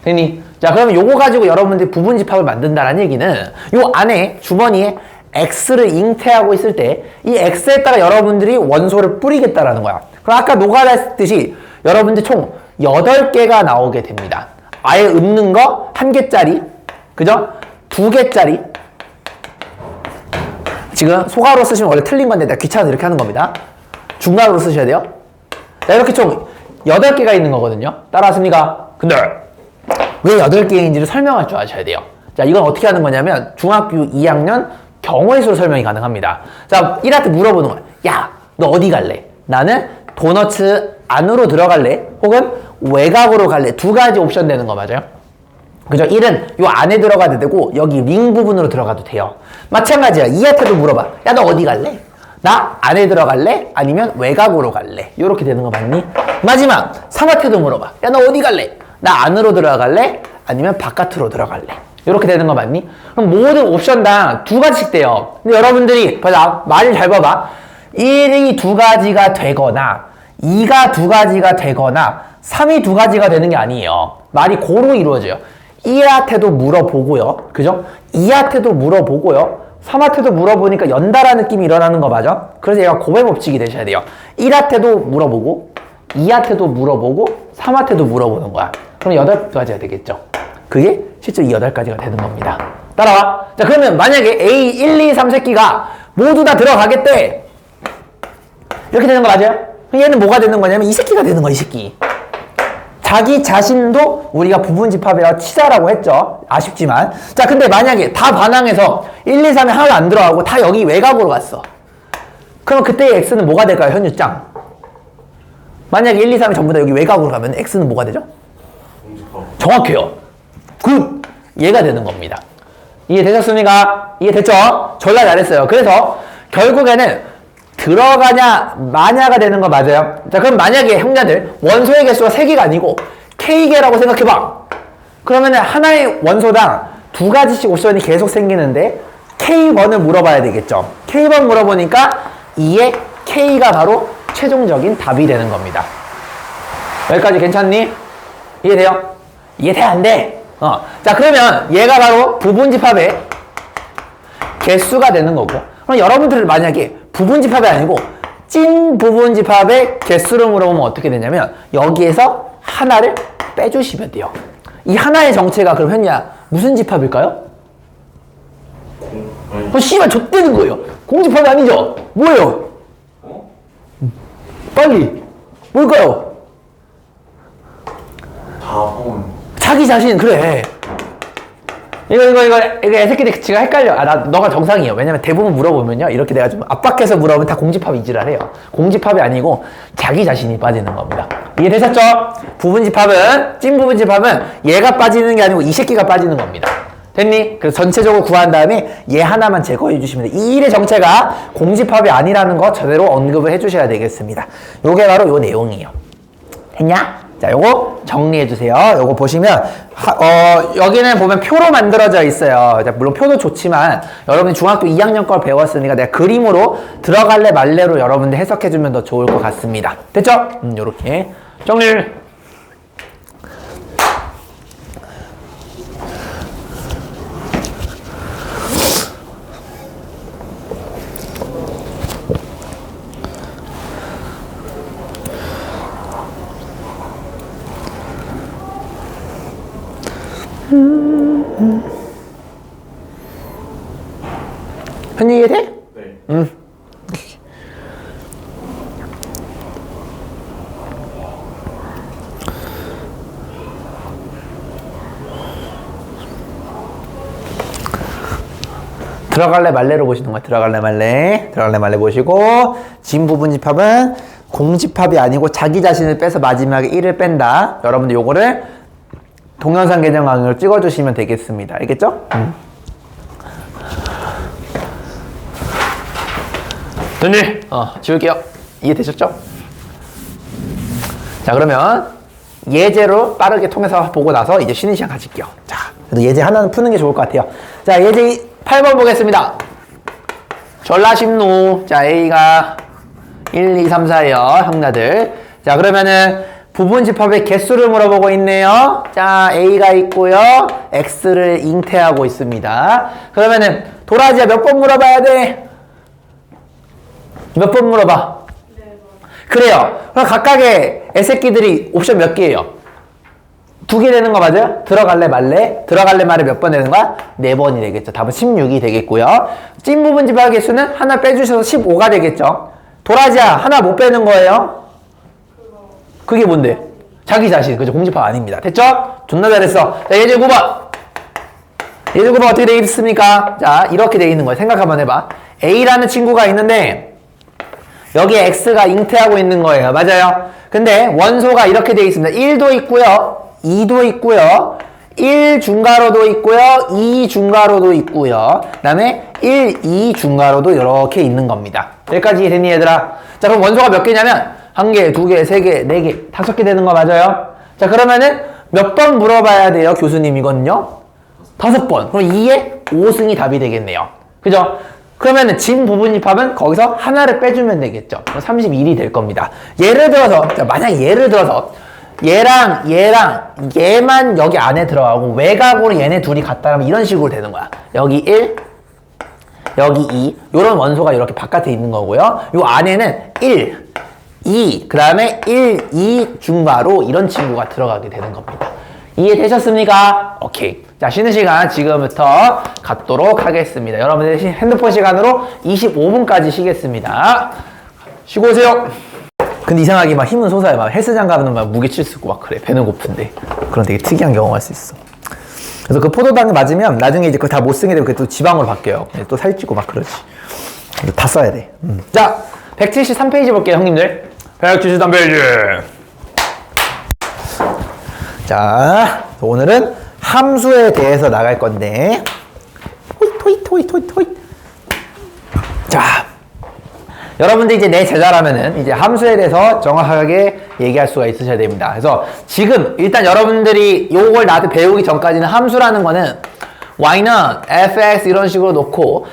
선생님, 자, 그러면 요거 가지고 여러분들이 부분집합을 만든다는 얘기는 요 안에 주머니에 X를 잉태하고 있을 때 이 X에다가 여러분들이 원소를 뿌리겠다라는 거야. 그럼 아까 노가다 했듯이 여러분들 총 8개가 나오게 됩니다. 아예 읊는 거 1개짜리, 그죠? 2개짜리. 지금 소가로 쓰시면 원래 틀린 건데 내가 귀찮아서 이렇게 하는 겁니다. 중간으로 쓰셔야 돼요. 자, 이렇게 총 8개가 있는 거거든요. 따라왔습니까? 근데 왜 8개인지를 설명할 줄 아셔야 돼요. 자, 이건 어떻게 하는 거냐면 중학교 2학년 경우의 수로 설명이 가능합니다. 자, 1한테 물어보는 거야. 야, 너 어디 갈래? 나는 도너츠 안으로 들어갈래? 혹은 외곽으로 갈래? 두 가지 옵션 되는 거 맞아요? 그죠? 1은 요 안에 들어가도 되고 여기 링 부분으로 들어가도 돼요. 마찬가지야. 2한테도 물어봐. 야, 너 어디 갈래? 나 안에 들어갈래? 아니면 외곽으로 갈래? 요렇게 되는 거 맞니? 마지막 3한테도 물어봐. 야, 너 어디 갈래? 나 안으로 들어갈래? 아니면 바깥으로 들어갈래? 이렇게 되는 거 맞니? 그럼 모든 옵션당 두 가지씩 돼요. 근데 여러분들이 봐봐, 말을 잘 봐봐. 1이 두 가지가 되거나 2가 두 가지가 되거나 3이 두 가지가 되는 게 아니에요. 말이 고루 이루어져요. 1한테도 물어보고요. 그죠? 2한테도 물어보고요. 3한테도 물어보니까 연달아 느낌이 일어나는 거 맞아? 그래서 얘가 고백 법칙이 되셔야 돼요. 1한테도 물어보고 2한테도 물어보고 3한테도 물어보는 거야. 그럼 8가지가 되겠죠. 그게 실제 이 8가지가 되는 겁니다. 따라와. 자, 그러면 만약에 A 1, 2, 3 새끼가 모두 다 들어가겠대. 이렇게 되는 거 맞아요? 그럼 얘는 뭐가 되는 거냐면 이 새끼가 되는 거야, 이 새끼. 자기 자신도 우리가 부분집합이라고 치자라고 했죠. 아쉽지만. 자, 근데 만약에 다 반항해서 1, 2, 3에 하나도 안 들어가고 다 여기 외곽으로 갔어. 그럼 그때의 X는 뭐가 될까요, 현유짱? 만약에 1, 2, 3이 전부 다 여기 외곽으로 가면 X는 뭐가 되죠? 정확해요. 굿! 얘가 되는 겁니다. 이해되셨습니까? 이해됐죠? 졸라 잘했어요. 그래서 결국에는 들어가냐 마냐가 되는 거 맞아요? 자, 그럼 만약에 형제들 원소의 개수가 3개가 아니고 K개라고 생각해봐. 그러면은 하나의 원소당 두 가지씩 옵션이 계속 생기는데 K 번을 물어봐야 되겠죠. K번 물어보니까 2의 K가 바로 최종적인 답이 되는 겁니다. 여기까지 괜찮니? 이해돼요? 이해돼? 안 돼? 자, 그러면 얘가 바로 부분집합의 개수가 되는 거고, 그럼 여러분들 만약에 부분집합이 아니고 찐 부분집합의 개수를 물어보면 어떻게 되냐면 여기에서 하나를 빼주시면 돼요. 이 하나의 정체가 그럼 현이야 무슨 집합일까요? 씨발 좆되는 거예요. 공집합이 아니죠? 뭐예요? 빨리 뭘까요? 자기 자신. 그래. 이거 애새끼들 지가 헷갈려. 너가 정상이에요. 왜냐면 대부분 물어보면요, 이렇게 내가 좀 압박해서 물어보면 다 공집합 이지랄해요. 공집합이 아니고 자기 자신이 빠지는 겁니다. 이해되셨죠? 부분집합은, 찐 부분집합은 얘가 빠지는 게 아니고 이 새끼가 빠지는 겁니다. 됐니? 그래서 전체적으로 구한 다음에 얘 하나만 제거해 주시면 돼요. 이 일의 정체가 공집합이 아니라는 거 제대로 언급을 해 주셔야 되겠습니다. 요게 바로 요 내용이에요. 됐냐? 자, 요거 정리해 주세요. 요거 보시면 여기는 보면 표로 만들어져 있어요. 자, 물론 표도 좋지만 여러분이 중학교 2학년 걸 배웠으니까 내가 그림으로 들어갈래 말래로 여러분들 해석해 주면 더 좋을 것 같습니다. 됐죠? 요렇게 정리를. 현이 이해돼? 네. 들어갈래 말래로 보시는 거야. 들어갈래 말래 보시고, 진 부분집합은 공집합이 아니고 자기 자신을 빼서 마지막에 1을 뺀다. 여러분들 요거를 동영상 개념 강의로 찍어주시면 되겠습니다. 알겠죠? 됐니? 지울게요. 이해되셨죠? 자, 그러면 예제로 빠르게 통해서 보고 나서 이제 쉬는 시간 가질게요. 자, 그래도 예제 하나는 푸는 게 좋을 것 같아요. 자, 예제 8번 보겠습니다. 졸라 쉽노. 자, A가 1, 2, 3, 4예요. 형나들. 자, 그러면은 부분집합의 개수를 물어보고 있네요. 자, A가 있고요. X를 잉태하고 있습니다. 그러면은 도라지야 몇 번 물어봐야 돼? 몇 번 물어봐? 네. 그래요. 그럼 각각의 애새끼들이 옵션 몇 개예요? 2개 되는 거 맞아요? 들어갈래 말래? 들어갈래 말에 몇 번 되는 거야? 4번이 되겠죠. 답은 16이 되겠고요. 찐 부분집합 개수는 하나 빼주셔서 15가 되겠죠. 도라지야 하나 못 빼는 거예요? 그게 뭔데? 자기 자신. 그죠? 공집합 아닙니다. 됐죠? 존나 잘했어. 자, 예제 9번. 얘들 곱하면 어떻게 되어 있습니까? 자, 이렇게 되어 있는 거예요. 생각 한번 해봐. A라는 친구가 있는데 여기에 X가 잉태하고 있는 거예요. 맞아요? 근데 원소가 이렇게 되어 있습니다. 1도 있고요. 2도 있고요. 1 중괄호도 있고요. 2 중괄호도 있고요. 그 다음에 1, 2 중괄호도 이렇게 있는 겁니다. 여기까지 됐니 얘들아? 자, 그럼 원소가 몇 개냐면 1개, 2개, 3개, 4개, 5개 되는 거 맞아요? 자, 그러면은 몇 번 물어봐야 돼요? 교수님 이거는요? 5번. 그럼 2에 5승이 답이 되겠네요. 그죠? 그러면은 진 부분집합은 거기서 하나를 빼주면 되겠죠. 31이 될 겁니다. 예를 들어서, 자, 만약 예를 들어서 얘랑 얘만 여기 안에 들어가고 외곽으로 얘네 둘이 같다면 이런 식으로 되는 거야. 여기 1, 여기 2 요런 원소가 이렇게 바깥에 있는 거고요. 요 안에는 1, 2, 그 다음에 1, 2 중괄호 이런 친구가 들어가게 되는 겁니다. 이해되셨습니까? 오케이. 자, 쉬는 시간 지금부터 갖도록 하겠습니다. 여러분들 핸드폰 시간으로 25분까지 쉬겠습니다. 쉬고 오세요. 근데 이상하게 막 힘은 솟아요. 막 헬스장 가면 막 무게 칠 수 있고 막 그래. 배는 고픈데. 그런 되게 특이한 경험할 수 있어. 그래서 그 포도당 맞으면 나중에 이제 그거 다 못 쓰게 되고 그게 또 지방으로 바뀌어요. 또 살찌고 막 그러지. 다 써야 돼. 자, 173페이지 볼게요, 형님들. 173페이지. 자, 오늘은 함수에 대해서 나갈 건데. 토이. 자. 여러분들 이제 내 제자라면은 이제 함수에 대해서 정확하게 얘기할 수가 있으셔야 됩니다. 그래서 지금 일단 여러분들이 요걸 나한테 배우기 전까지는 함수라는 거는 y는 fx 이런 식으로 놓고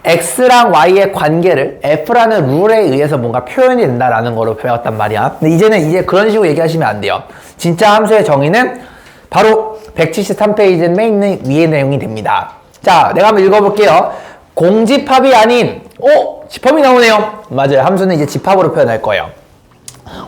x랑 y의 관계를 f라는 룰에 의해서 뭔가 표현이 된다라는 거로 배웠단 말이야. 근데 이제는 이제 그런 식으로 얘기하시면 안 돼요. 진짜 함수의 정의는 바로 173페이지에 있는 위의 내용이 됩니다. 자, 내가 한번 읽어볼게요. 공집합이 아닌 집합이 나오네요. 맞아요. 함수는 이제 집합으로 표현할 거예요.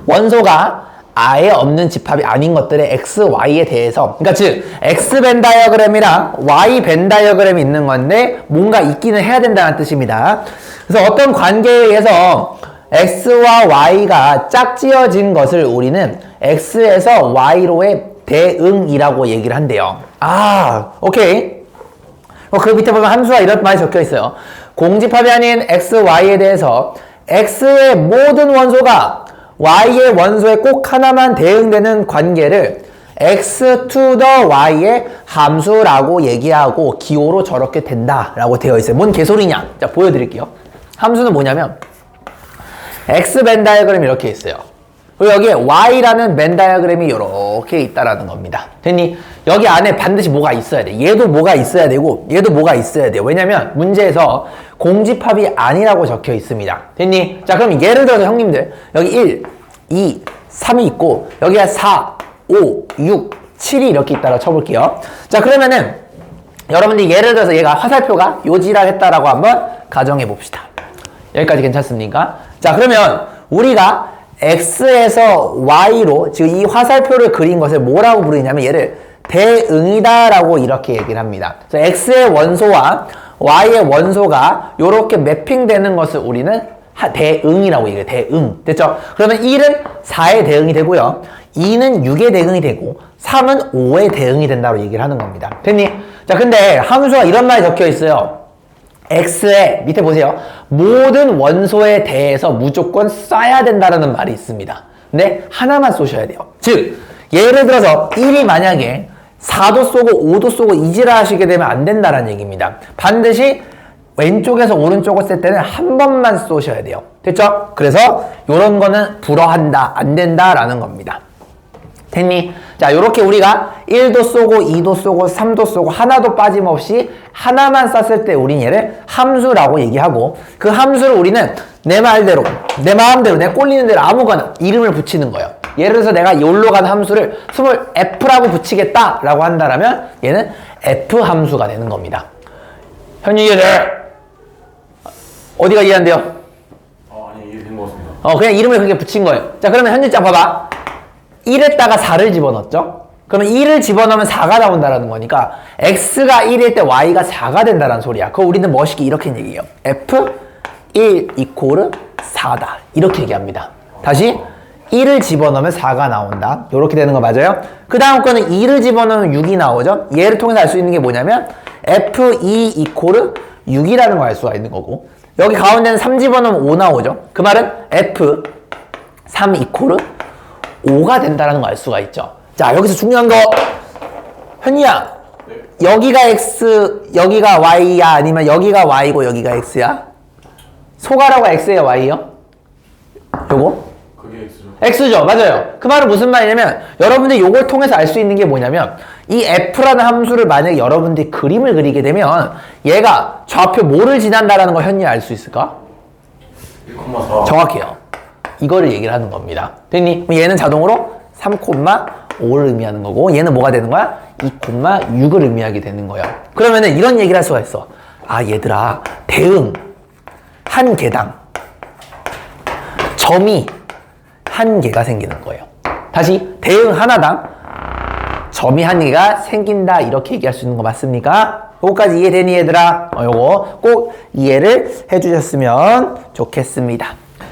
원소가 아예 없는 집합이 아닌 것들의 x, y에 대해서, 그러니까 즉 x 벤 다이어그램이랑 y 벤 다이어그램이 있는 건데 뭔가 있기는 해야 된다는 뜻입니다. 그래서 어떤 관계에 의해서 x와 y가 짝지어진 것을 우리는 x에서 y로의 대응이라고 얘기를 한대요. 오케이. 그 밑에 보면 함수가 이런 말이 적혀 있어요. 공집합이 아닌 x, y에 대해서 x의 모든 원소가 y의 원소에 꼭 하나만 대응되는 관계를 x to the y의 함수라고 얘기하고 기호로 저렇게 된다라고 되어 있어요. 뭔 개소리냐? 자, 보여드릴게요. 함수는 뭐냐면 x 벤 다이어그램이 이렇게 있어요. 그리고 여기에 y라는 벤 다이어그램이 이렇게 있다라는 겁니다. 됐니? 여기 안에 반드시 뭐가 있어야 돼. 얘도 뭐가 있어야 되고 얘도 뭐가 있어야 돼요. 왜냐면 문제에서 공집합이 아니라고 적혀 있습니다. 됐니? 자, 그럼 예를 들어서 형님들 여기 1, 2, 3이 있고 여기가 4, 5, 6, 7이 이렇게 있다고 쳐볼게요. 자, 그러면은 여러분들이 예를 들어서 얘가 화살표가 요지랄 했다라고 한번 가정해 봅시다. 여기까지 괜찮습니까? 자, 그러면 우리가 x에서 y로 지금 이 화살표를 그린 것을 뭐라고 부르냐면 얘를 대응이다 라고 이렇게 얘기를 합니다. 그래서 x의 원소와 y의 원소가 이렇게 매핑되는 것을 우리는 대응이라고 얘기해요. 대응. 됐죠? 그러면 1은 4의 대응이 되고요. 2는 6의 대응이 되고 3은 5의 대응이 된다고 얘기를 하는 겁니다. 됐니? 자, 근데 함수가 이런 말이 적혀 있어요. x의 밑에 보세요. 모든 원소에 대해서 무조건 써야 된다는 말이 있습니다. 근데 하나만 쏘셔야 돼요. 즉 예를 들어서 1이 만약에 4도 쏘고 5도 쏘고 이지라 하시게 되면 안 된다는 얘기입니다. 반드시 왼쪽에서 오른쪽을 쓸 때는 한 번만 쏘셔야 돼요. 됐죠? 그래서 이런 거는 불어한다, 안 된다라는 겁니다. 됐니? 자, 요렇게 우리가 1도 쏘고 2도 쏘고 3도 쏘고 하나도 빠짐없이 하나만 쐈을 때 우린 얘를 함수라고 얘기하고 그 함수를 우리는 내 말대로 내 마음대로 내 꼴리는 대로 아무거나 이름을 붙이는 거예요. 예를 들어서 내가 여기로 가는 함수를 스몰 f라고 붙이겠다 라고 한다면 얘는 f 함수가 되는 겁니다. 현유 이해돼? 어디가 이해 안 돼요? 아니, 이해된 것 같습니다. 그냥 이름을 그렇게 붙인 거예요. 자, 그러면 현유자 봐봐. 1에다가 4를 집어넣었죠? 그러면 1을 집어넣으면 4가 나온다는 거니까 x가 1일 때 y가 4가 된다는 소리야. 그거 우리는 멋있게 이렇게 얘기해요. f1 이코르 4다. 이렇게 얘기합니다. 다시 1을 집어넣으면 4가 나온다. 이렇게 되는 거 맞아요? 그 다음 거는 2를 집어넣으면 6이 나오죠? 얘를 통해서 알 수 있는 게 뭐냐면 F2 이코르 6이라는 걸 알 수가 있는 거고 여기 가운데는 3 집어넣으면 5 나오죠. 그 말은 F3 이코르 5가 된다는 걸 알 수가 있죠. 자, 여기서 중요한 거 현이야. 여기가 X, 여기가 Y야? 아니면 여기가 Y고 여기가 X야? 소가라고 X예요? Y요? 요거? 그게 X죠. X죠. 맞아요. 그 말은 무슨 말이냐면 여러분들이 요걸 통해서 알 수 있는 게 뭐냐면 이 F라는 함수를 만약에 여러분들이 그림을 그리게 되면 얘가 좌표 뭐를 지난다라는 걸 현이 알 수 있을까? 1,4. 정확해요. 이거를 얘기를 하는 겁니다. 됐니? 그럼 얘는 자동으로 3,5를 의미하는 거고 얘는 뭐가 되는 거야? 2,6을 의미하게 되는 거예요. 그러면은 이런 얘기를 할 수가 있어. 아 얘들아 대응 한 개당 점이 한 개가 생기는 거예요. 다시 대응 하나당 점이 한 개가 생긴다 이렇게 얘기할 수 있는 거 맞습니까? 요거까지 이해되니 얘들아? 요거 꼭 이해를 해주셨으면 좋겠습니다.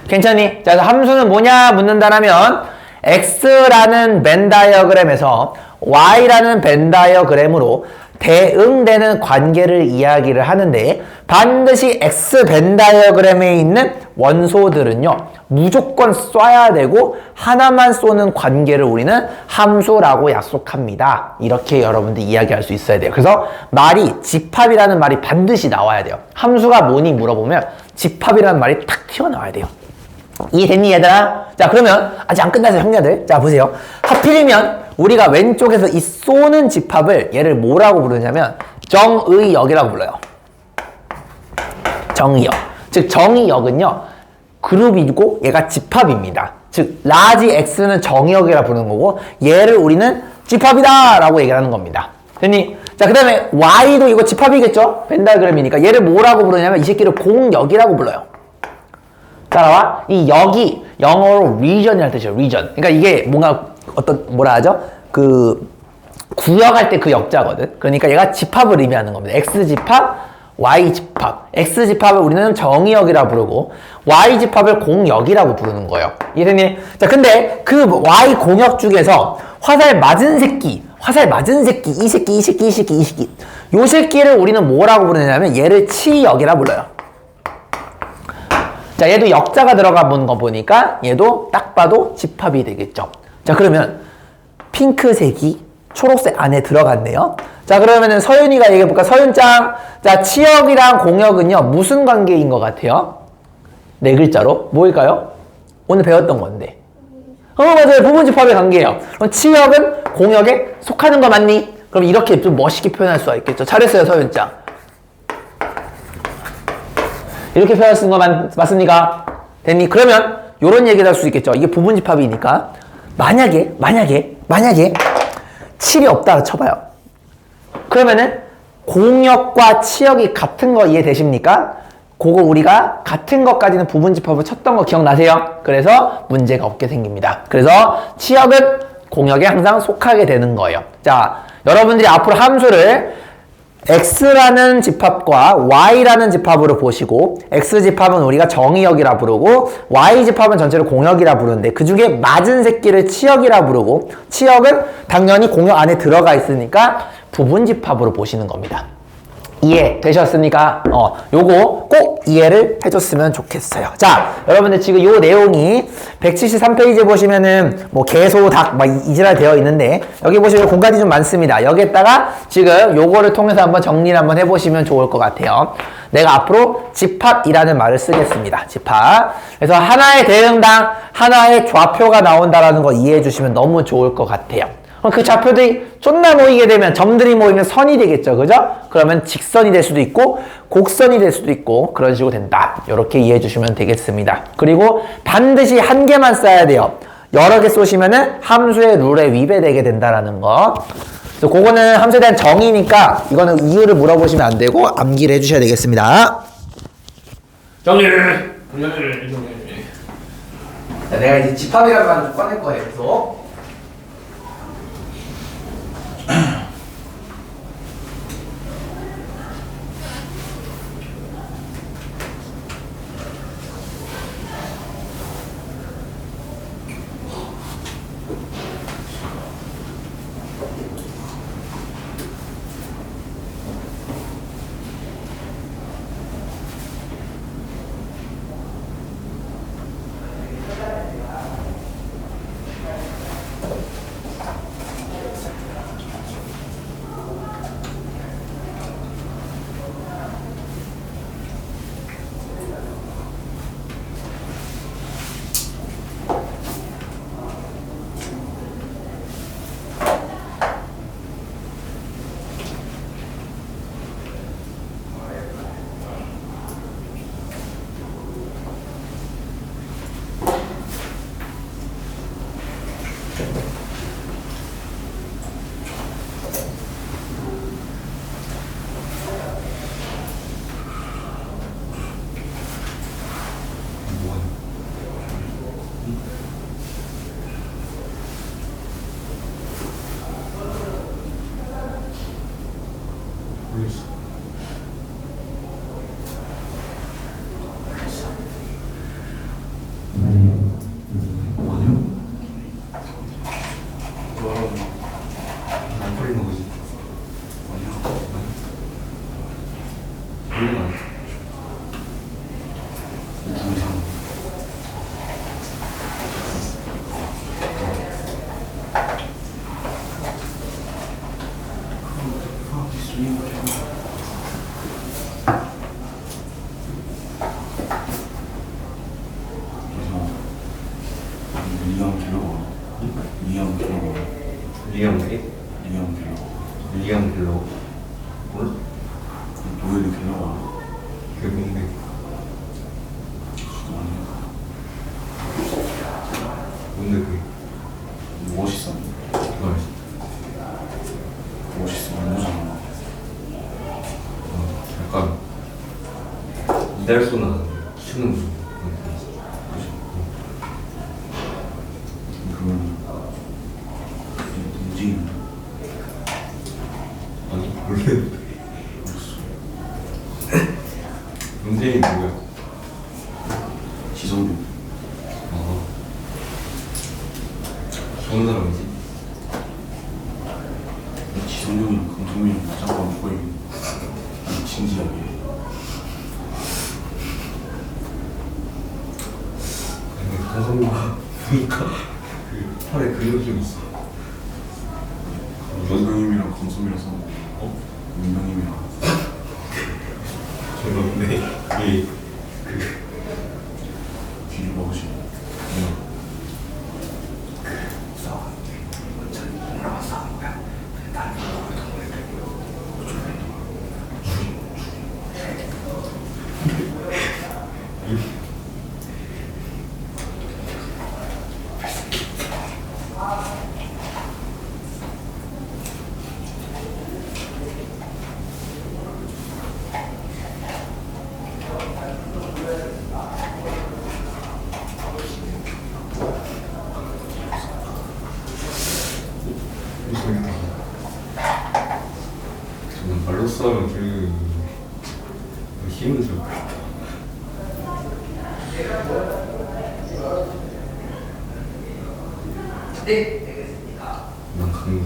괜찮니? 자, 함수는 뭐냐 묻는다라면 X라는 벤 다이어그램에서 Y라는 벤 다이어그램으로 대응되는 관계를 이야기를 하는데 반드시 X 벤 다이어그램에 있는 원소들은요 무조건 쏴야 되고 하나만 쏘는 관계를 우리는 함수라고 약속합니다. 이렇게 여러분들 이야기할 수 있어야 돼요. 그래서 말이 집합이라는 말이 반드시 나와야 돼요. 함수가 뭐니 물어보면 집합이라는 말이 탁 튀어나와야 돼요. 이해됐니 얘들아? 자 그러면 아직 안 끝났어요 형제들. 자 보세요. 하필이면 우리가 왼쪽에서 이 쏘는 집합을 얘를 뭐라고 부르냐면 정의역이라고 불러요. 정의역. 즉 정의역은요 그룹이고 얘가 집합입니다. 즉 라지 X는 정의역이라 부르는 거고 얘를 우리는 집합이다 라고 얘기를 하는 겁니다. 됐니? 자 그 다음에 Y도 이거 집합이겠죠? 벤 다이어그램이니까 얘를 뭐라고 부르냐면 이 새끼를 공역이라고 불러요. 따라와. 이 역이 영어로 region이라는 뜻이에요. region. 그러니까 이게 뭔가 어떤 뭐라 하죠? 그 구역할 때 그 역자거든. 그러니까 얘가 집합을 의미하는 겁니다. X 집합, Y 집합. X 집합을 우리는 정의역이라 부르고 Y 집합을 공역이라고 부르는 거예요. 이해됐니? 자, 근데 그 Y 공역 중에서 화살 맞은 새끼, 이 새끼. 요 새끼를 우리는 뭐라고 부르냐면 얘를 치역이라 불러요. 자, 얘도 역자가 들어가 본 거 보니까 얘도 딱 봐도 집합이 되겠죠. 자, 그러면 핑크색이 초록색 안에 들어갔네요. 자, 그러면은 서윤이가 얘기해볼까? 서윤짱. 자, 치역이랑 공역은요, 무슨 관계인 것 같아요? 네 글자로. 뭐일까요? 오늘 배웠던 건데. 맞아요. 부분집합의 관계예요. 그럼 치역은 공역에 속하는 거 맞니? 그럼 이렇게 좀 멋있게 표현할 수가 있겠죠. 잘했어요, 서윤짱. 이렇게 표현할 수 있는 거 맞습니까? 됐니? 그러면 요런 얘기를 할 수 있겠죠. 이게 부분집합이니까 만약에 7이 없다 쳐봐요. 그러면은 공역과 치역이 같은 거 이해되십니까? 그거 우리가 같은 것까지는 부분집합을 쳤던 거 기억나세요? 그래서 문제가 없게 생깁니다. 그래서 치역은 공역에 항상 속하게 되는 거예요. 자, 여러분들이 앞으로 함수를 X라는 집합과 Y라는 집합으로 보시고 X집합은 우리가 정의역이라 부르고 Y집합은 전체를 공역이라 부르는데 그 중에 맞은 새끼를 치역이라 부르고 치역은 당연히 공역 안에 들어가 있으니까 부분집합으로 보시는 겁니다. 이해되셨습니까? 요거 꼭 이해를 해줬으면 좋겠어요. 자, 여러분들 지금 요 내용이 173페이지에 보시면은 뭐 개소, 닭, 막 이지랄 되어 있는데 여기 보시면 공간이 좀 많습니다. 여기에다가 지금 요거를 통해서 한번 정리를 한번 해보시면 좋을 것 같아요. 내가 앞으로 집합이라는 말을 쓰겠습니다. 집합. 그래서 하나의 대응당 하나의 좌표가 나온다라는 거 이해해 주시면 너무 좋을 것 같아요. 그 좌표들이 쫀나 모이게 되면 점들이 모이면 선이 되겠죠. 그죠? 그러면 직선이 될 수도 있고 곡선이 될 수도 있고 그런 식으로 된다. 이렇게 이해해 주시면 되겠습니다. 그리고 반드시 한 개만 써야 돼요. 여러 개 쏘시면은 함수의 룰에 위배되게 된다라는 거. 그래서 그거는 함수에 대한 정의니까 이거는 이유를 물어보시면 안 되고 암기를 해주셔야 되겠습니다. 정리를. 자, 내가 이제 집합이라는 말을 좀 꺼낼 거예요. 계속. 리암게? 리암 갤러. 리암 갤러. 몰라? 노엘이 갤러가 그게 뭔데? 뭔데 그게? 멋있어. 그걸 멋있어. 너무잖아. 약간 이달소나 추는 그런 그건 움직이는 아니 원래 문재인이 뭐야? 지성균. 아 좋은 사람이지? 지성균이랑 강성민이랑 잠깐 거의 아주 진지하게. 아니 강성구가 보니까 그 팔에 근육이 좀 있어. 윤병임이랑 강성민이랑 싸우고 윤병임이랑 저런데 이게 귀를 먹으시고 저는 말로 싸우면 들리는 힘은 좀 난 강구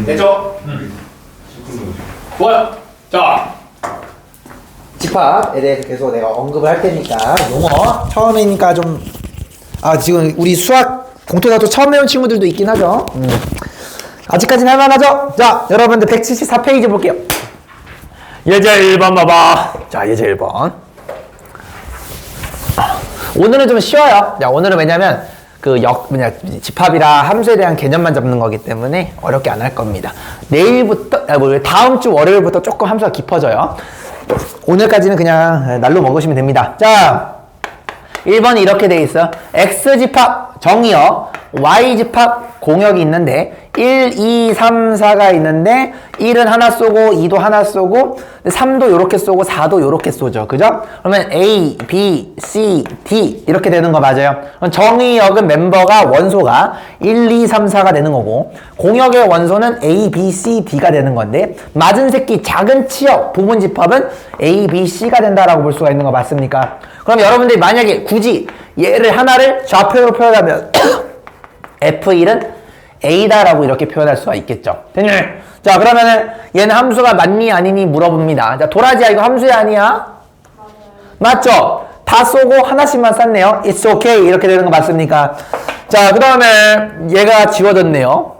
됐죠? 시큰둥 좋아요. 자, 집합에 대해서 계속 내가 언급을 할 테니까 용어 처음이니까 좀 지금 우리 수학 공통사도 처음 배운 친구들도 있긴 하죠. 아직까지는 할만하죠? 자, 여러분들 174페이지 볼게요. 예제 1번 봐봐. 자, 예제 1번. 오늘은 좀 쉬워요. 자, 오늘은 왜냐면 집합이라 함수에 대한 개념만 잡는 거기 때문에 어렵게 안 할 겁니다. 내일부터, 다음 주 월요일부터 조금 함수가 깊어져요. 오늘까지는 그냥 날로 먹으시면 됩니다. 자, 1번이 이렇게 돼 있어. X집합 정의어, Y집합 공역이 있는데 1, 2, 3, 4가 있는데 1은 하나 쏘고 2도 하나 쏘고 3도 요렇게 쏘고 4도 요렇게 쏘죠. 그죠? 그러면 A, B, C, D 이렇게 되는 거 맞아요. 그럼 정의역은 멤버가 원소가 1, 2, 3, 4가 되는 거고 공역의 원소는 A, B, C, D가 되는 건데 맞은 새끼 작은 치역 부분집합은 A, B, C가 된다라고 볼 수가 있는 거 맞습니까? 그럼 여러분들이 만약에 굳이 얘를 하나를 좌표로 표현하면 F1은 A다라고 이렇게 표현할 수가 있겠죠. 됐니? 자, 그러면은 얘는 함수가 맞니 아니니 물어봅니다. 자, 도라지야 이거 함수야 아니야? 맞죠? 다 쏘고 하나씩만 쐈네요. It's okay 이렇게 되는 거 맞습니까? 자, 그 다음에 얘가 지워졌네요.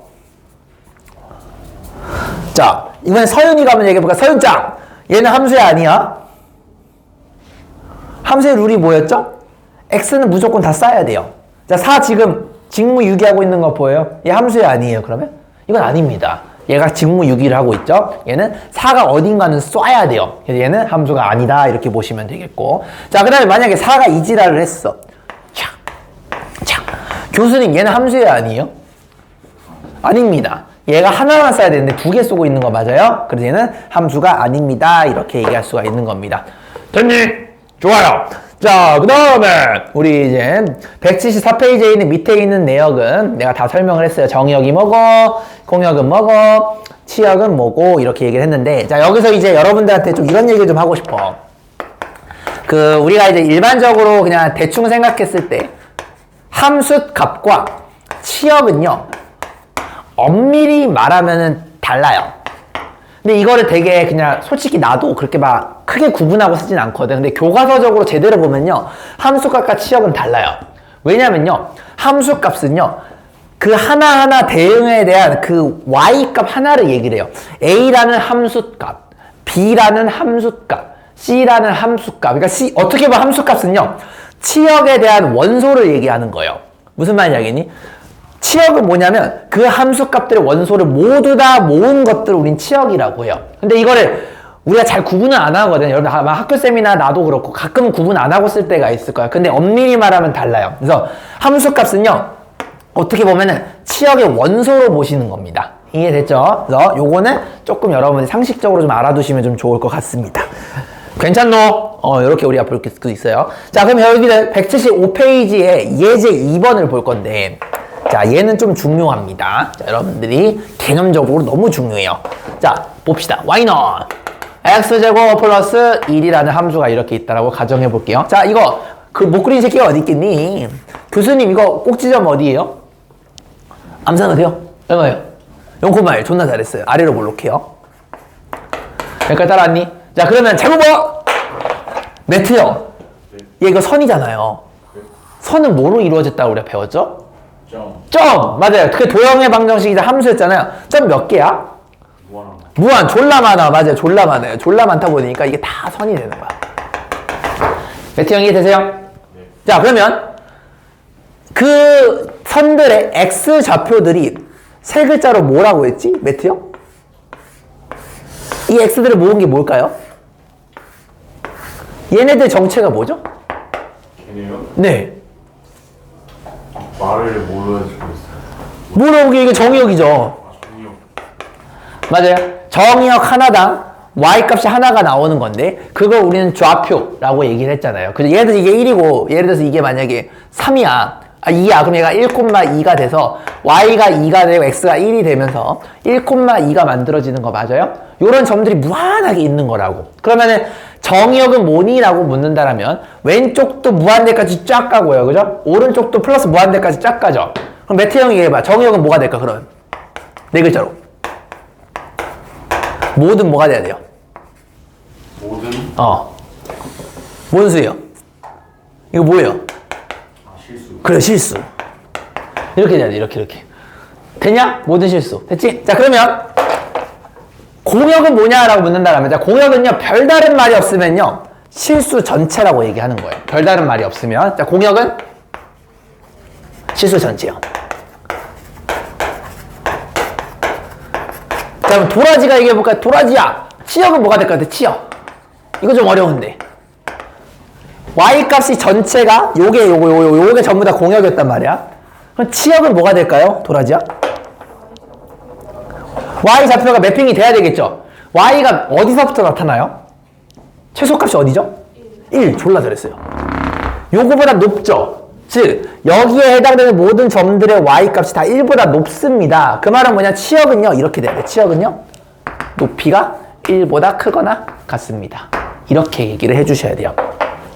자, 이번엔 서윤이가 한번 얘기해볼까? 서윤짱, 얘는 함수야 아니야? 함수의 룰이 뭐였죠? X는 무조건 다 쌓아야 돼요. 자, 4 지금 직무 유기하고 있는 거 보여요? 얘 함수야 아니에요, 그러면? 이건 아닙니다. 얘가 직무 유기를 하고 있죠? 얘는 4가 어딘가는 쏴야 돼요. 그래서 얘는 함수가 아니다, 이렇게 보시면 되겠고. 자, 그 다음에 만약에 4가 이지랄을 했어. 자, 교수님, 얘는 함수야 아니에요? 아닙니다. 얘가 하나만 써야 되는데 2개 쓰고 있는 거 맞아요? 그래서 얘는 함수가 아닙니다. 이렇게 얘기할 수가 있는 겁니다. 됐니? 좋아요. 자, 그 다음에 우리 이제 174페이지에 있는 밑에 있는 내역은 내가 다 설명을 했어요. 정역이 뭐고, 공역은 뭐고, 치역은 뭐고 이렇게 얘기를 했는데, 자, 여기서 이제 여러분들한테 좀 이런 얘기를 좀 하고 싶어. 우리가 이제 일반적으로 그냥 대충 생각했을 때 함수 값과 치역은요 엄밀히 말하면은 달라요. 근데 이거를 되게 그냥 솔직히 나도 그렇게 막 크게 구분하고 쓰진 않거든. 근데 교과서적으로 제대로 보면요 함수값과 치역은 달라요. 왜냐면요 함수값은요 그 하나하나 대응에 대한 그 y값 하나를 얘기를 해요. a라는 함수값, b라는 함수값, c라는 함수값. 그러니까 어떻게 보면 함수값은요 치역에 대한 원소를 얘기하는 거예요. 무슨 말인지 알겠니? 치역은 뭐냐면 그 함수값들의 원소를 모두 다 모은 것들을 우린 치역이라고 해요. 근데 이거를 우리가 잘 구분을 안 하거든요. 여러분 아마 학교쌤이나 나도 그렇고 가끔 구분 안 하고 쓸 때가 있을 거예요. 근데 엄밀히 말하면 달라요. 그래서 함수값은요, 어떻게 보면은 치역의 원소로 보시는 겁니다. 이해됐죠? 그래서 요거는 조금 여러분이 상식적으로 좀 알아두시면 좀 좋을 것 같습니다. 괜찮노? 이렇게 우리가 볼 수 있어요. 자, 그럼 여기는 175페이지에 예제 2번을 볼 건데, 자, 얘는 좀 중요합니다. 자, 여러분들이 개념적으로 너무 중요해요. 자, 봅시다. y는 x제곱 플러스 1이라는 함수가 이렇게 있다라고 가정해 볼게요. 자, 이거 그 못 그린 새끼가 어디 있겠니? 교수님 이거 꼭지점 어디예요? 암산하세요. 얼마예요? 0,1. 존나 잘했어요. 아래로 볼록해요. 여기까지 따라왔니? 자, 그러면 제곱어! 매트 형. 얘 이거 선이잖아요. 선은 뭐로 이루어졌다고 우리가 배웠죠? 점! 맞아요. 그게 도형의 방정식이자 함수였잖아요. 점 몇 개야? 무한. 졸라 많아. 맞아요. 졸라 많아요. 졸라 많다 보니까 이게 다 선이 되는 거야. 매트 형 이해되세요? 네. 자, 그러면 그 선들의 x 좌표들이 세 글자로 뭐라고 했지? 매트 형? 이 x들을 모은 게 뭘까요? 얘네들 정체가 뭐죠? 걔네요? 네. 말을 모르는지 모르겠어요. 뭐라고 이게 정의역이죠. 정의역. 맞아요. 정의역 하나당 y값이 하나가 나오는 건데 그걸 우리는 좌표라고 얘기를 했잖아요. 그래서 예를 들어서 이게 1이고 예를 들어서 이게 만약에 3이야. 2야. 그럼 얘가 1,2가 돼서 y가 2가 되고 x가 1이 되면서 1,2가 만들어지는 거 맞아요? 요런 점들이 무한하게 있는 거라고. 그러면은 정의역은 뭐니? 라고 묻는다라면 왼쪽도 무한대까지 쫙 가고요. 그죠? 오른쪽도 플러스 무한대까지 쫙 가죠. 그럼 매트 형이 얘기해봐. 정의역은 뭐가 될까 그러면? 네 글자로. 모든 뭐가 돼야 돼요? 모든 뭔 수예요? 이거 뭐예요? 실수. 그래, 실수. 이렇게 돼야 돼. 이렇게. 됐냐? 모든 실수. 됐지? 자, 그러면 공역은 뭐냐라고 묻는다라면, 자, 공역은요, 별다른 말이 없으면요, 실수 전체라고 얘기하는 거예요. 별다른 말이 없으면. 자, 공역은 실수 전체요. 자, 그럼 도라지가 얘기해볼까요? 도라지야! 치역은 뭐가 될 것 같아? 치역. 이거 좀 어려운데. y값이 전체가 요게 전부 다 공역이었단 말이야. 그럼 치역은 뭐가 될까요? 도라지야? y 좌표가 매핑이 돼야 되겠죠? y가 어디서부터 나타나요? 최소값이 어디죠? 1. 졸라 잘했어요. 요거보다 높죠? 즉 여기에 해당되는 모든 점들의 y값이 다 1보다 높습니다. 그 말은 뭐냐? 치역은요 이렇게 돼야 돼. 치역은요 높이가 1보다 크거나 같습니다. 이렇게 얘기를 해주셔야 돼요.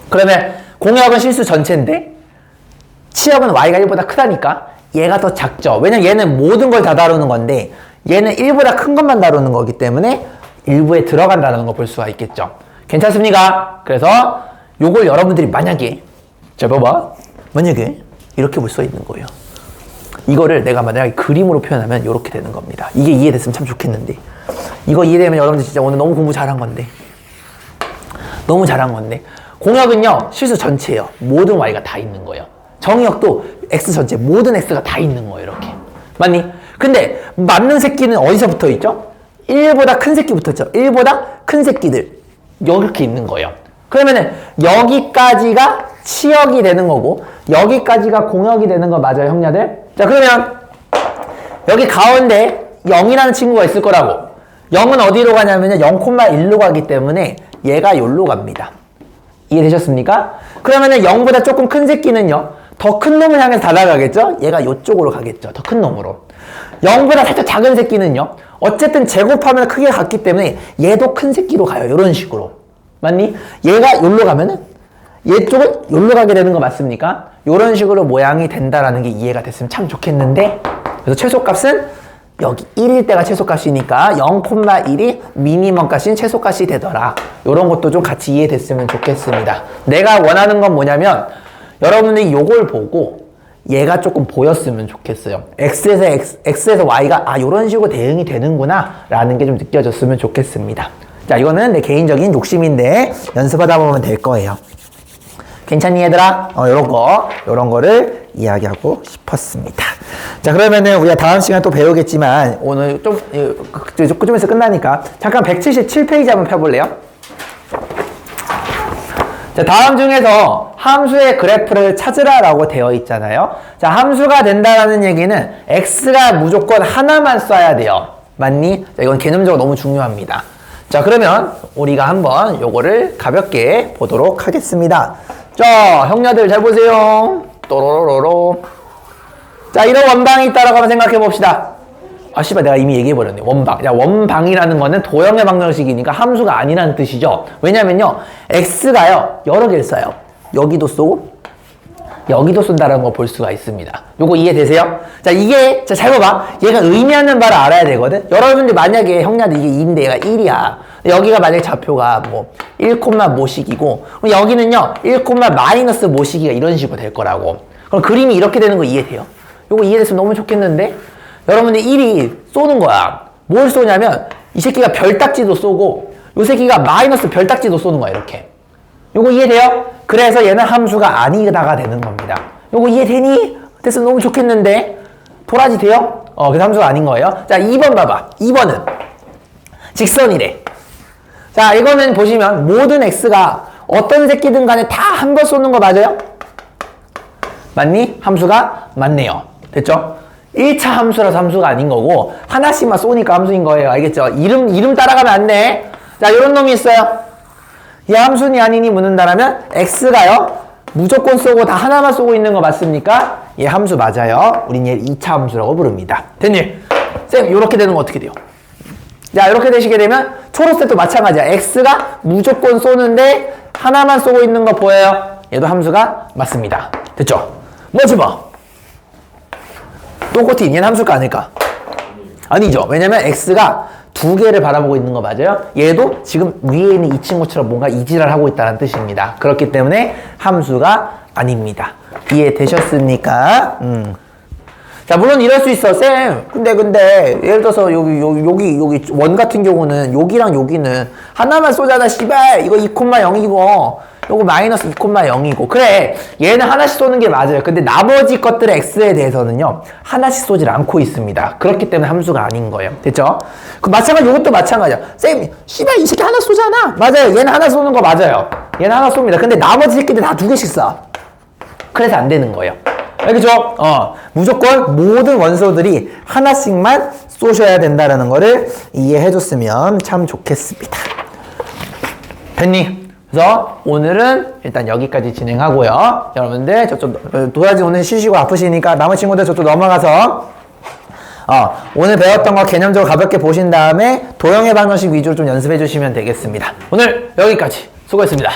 그러면 공역은 실수 전체인데 치역은 y가 1보다 크다니까 얘가 더 작죠. 왜냐면 얘는 모든 걸 다 다루는 건데 얘는 1보다 큰 것만 다루는 거기 때문에 일부에 들어간다는 거 볼 수가 있겠죠. 괜찮습니까? 그래서 요걸 여러분들이 만약에 자 봐봐. 만약에 이렇게 볼 수가 있는 거예요. 이거를 내가 만약에 그림으로 표현하면 이렇게 되는 겁니다. 이게 이해됐으면 참 좋겠는데 이거 이해되면 여러분들 진짜 오늘 너무 공부 잘한 건데 너무 잘한 건데 공역은요 실수 전체예요. 모든 y가 다 있는 거예요. 정의역도 x 전체 모든 x가 다 있는 거예요. 이렇게 맞니? 근데 맞는 새끼는 어디서 붙어 있죠? 1보다 큰 새끼 붙었죠. 1보다 큰 새끼들 이렇게 있는 거예요. 그러면은 여기까지가 치역이 되는 거고 여기까지가 공역이 되는 거 맞아요, 형냐들? 자, 그러면 여기 가운데 0이라는 친구가 있을 거라고. 0은 어디로 가냐면요 0,1로 가기 때문에 얘가 여기로 갑니다. 이해되셨습니까? 그러면은 0보다 조금 큰 새끼는요 더 큰 놈을 향해서 달아가겠죠? 얘가 이쪽으로 가겠죠. 더 큰 놈으로. 0보다 살짝 작은 새끼는요 어쨌든 제곱하면 크게 갔기 때문에 얘도 큰 새끼로 가요. 이런 식으로. 맞니? 얘가 여기로 가면은 얘 쪽은 여기로 가게 되는 거 맞습니까? 이런 식으로 모양이 된다라는 게 이해가 됐으면 참 좋겠는데 그래서 최소값은 여기 1일 때가 최소값이니까 0,1이 미니멈 값인 최소값이 되더라. 이런 것도 좀 같이 이해됐으면 좋겠습니다. 내가 원하는 건 뭐냐면 여러분들이 요걸 보고 얘가 조금 보였으면 좋겠어요. X에서 Y가 이런 식으로 대응이 되는구나 라는 게 좀 느껴졌으면 좋겠습니다. 자, 이거는 내 개인적인 욕심인데 연습하다 보면 될 거예요. 괜찮니 얘들아? 요런 거를 이야기하고 싶었습니다. 자, 그러면은 우리가 다음 시간에 또 배우겠지만 오늘 좀 있어 끝나니까 잠깐 177페이지 한번 펴볼래요? 자, 다음 중에서 함수의 그래프를 찾으라라고 되어 있잖아요. 자, 함수가 된다라는 얘기는 x가 무조건 하나만 써야 돼요. 맞니? 자, 이건 개념적으로 너무 중요합니다. 자, 그러면 우리가 한번 요거를 가볍게 보도록 하겠습니다. 자, 형녀들 잘 보세요. 또로로로로. 자, 이런 원방이 있다라고 한번 생각해 봅시다. 아, 씨발, 내가 이미 얘기해버렸네. 원방. 야, 원방이라는 거는 도형의 방정식이니까 함수가 아니라는 뜻이죠. 왜냐면요, x가요, 여러 개를 써요. 여기도 쏘고, 여기도 쏜다는 걸 볼 수가 있습니다. 요거 이해되세요? 자, 이게, 자, 잘 봐봐. 얘가 의미하는 바를 알아야 되거든? 여러분들 만약에 형냐들 이게 2인데 얘가 1이야. 여기가 만약에 좌표가 뭐, 1,모식이고, 그럼 여기는요, 1,-모식이가 이런 식으로 될 거라고. 그럼 그림이 이렇게 되는 거 이해돼요? 요거 이해됐으면 너무 좋겠는데? 여러분들 1이 쏘는 거야. 뭘 쏘냐면 이 새끼가 별딱지도 쏘고 요 새끼가 마이너스 별딱지도 쏘는 거야. 이렇게. 요거 이해돼요? 그래서 얘는 함수가 아니다가 되는 겁니다. 요거 이해되니? 됐으면 너무 좋겠는데 도라지 돼요? 그래서 함수가 아닌 거예요. 자, 2번 봐봐. 2번은 직선이래. 자, 이거는 보시면 모든 x가 어떤 새끼든 간에 다 한 번 쏘는 거 맞아요? 맞니? 함수가 맞네요. 됐죠? 1차 함수라서 함수가 아닌 거고 하나씩만 쏘니까 함수인 거예요. 알겠죠? 이름 따라가면 안 돼. 자, 요런 놈이 있어요. 얘 함수니 아니니 묻는다라면 x가요 무조건 쏘고 다 하나만 쏘고 있는 거 맞습니까? 얘 함수 맞아요. 우린 얘 2차 함수라고 부릅니다. 됐니? 쌤, 요렇게 되는 거 어떻게 돼요? 자, 이렇게 되시게 되면 초록색도 마찬가지야. x가 무조건 쏘는데 하나만 쏘고 있는 거 보여요? 얘도 함수가 맞습니다. 됐죠? 뭐지 뭐? 똥꼬티, 얘는 함수가 아닐까? 아니죠. 왜냐면 x가 두 개를 바라보고 있는 거 맞아요? 얘도 지금 위에 있는 이 친구처럼 뭔가 이지랄 하고 있다는 뜻입니다. 그렇기 때문에 함수가 아닙니다. 이해되셨습니까? 자, 물론 이럴 수 있어. 쌤, 근데 예를 들어서 여기 원 같은 경우는 여기랑 여기는 하나만 쏘잖아. 씨발, 이거 2,0이고 요거 마이너스 2,0이고 그래, 얘는 하나씩 쏘는 게 맞아요. 근데 나머지 것들의 x에 대해서는요 하나씩 쏘질 않고 있습니다. 그렇기 때문에 함수가 아닌 거예요. 됐죠? 그 마찬가지, 이것도 마찬가지야. 쌤, 씨발, 이 새끼 하나 쏘잖아. 맞아요. 얘는 하나 쏘는 거 맞아요. 얘는 하나 쏩니다. 근데 나머지 새끼들 다 두 개씩 쏴. 그래서 안 되는 거예요. 알겠죠? 무조건 모든 원소들이 하나씩만 쏘셔야 된다는 거를 이해해 줬으면 참 좋겠습니다. 됐니? 그래서 오늘은 일단 여기까지 진행하고요. 여러분들 저쪽 도라지 오늘 쉬시고 아프시니까 남은 친구들 저쪽 넘어가서 오늘 배웠던 거 개념적으로 가볍게 보신 다음에 도형의 방정식 위주로 좀 연습해 주시면 되겠습니다. 오늘 여기까지 수고했습니다.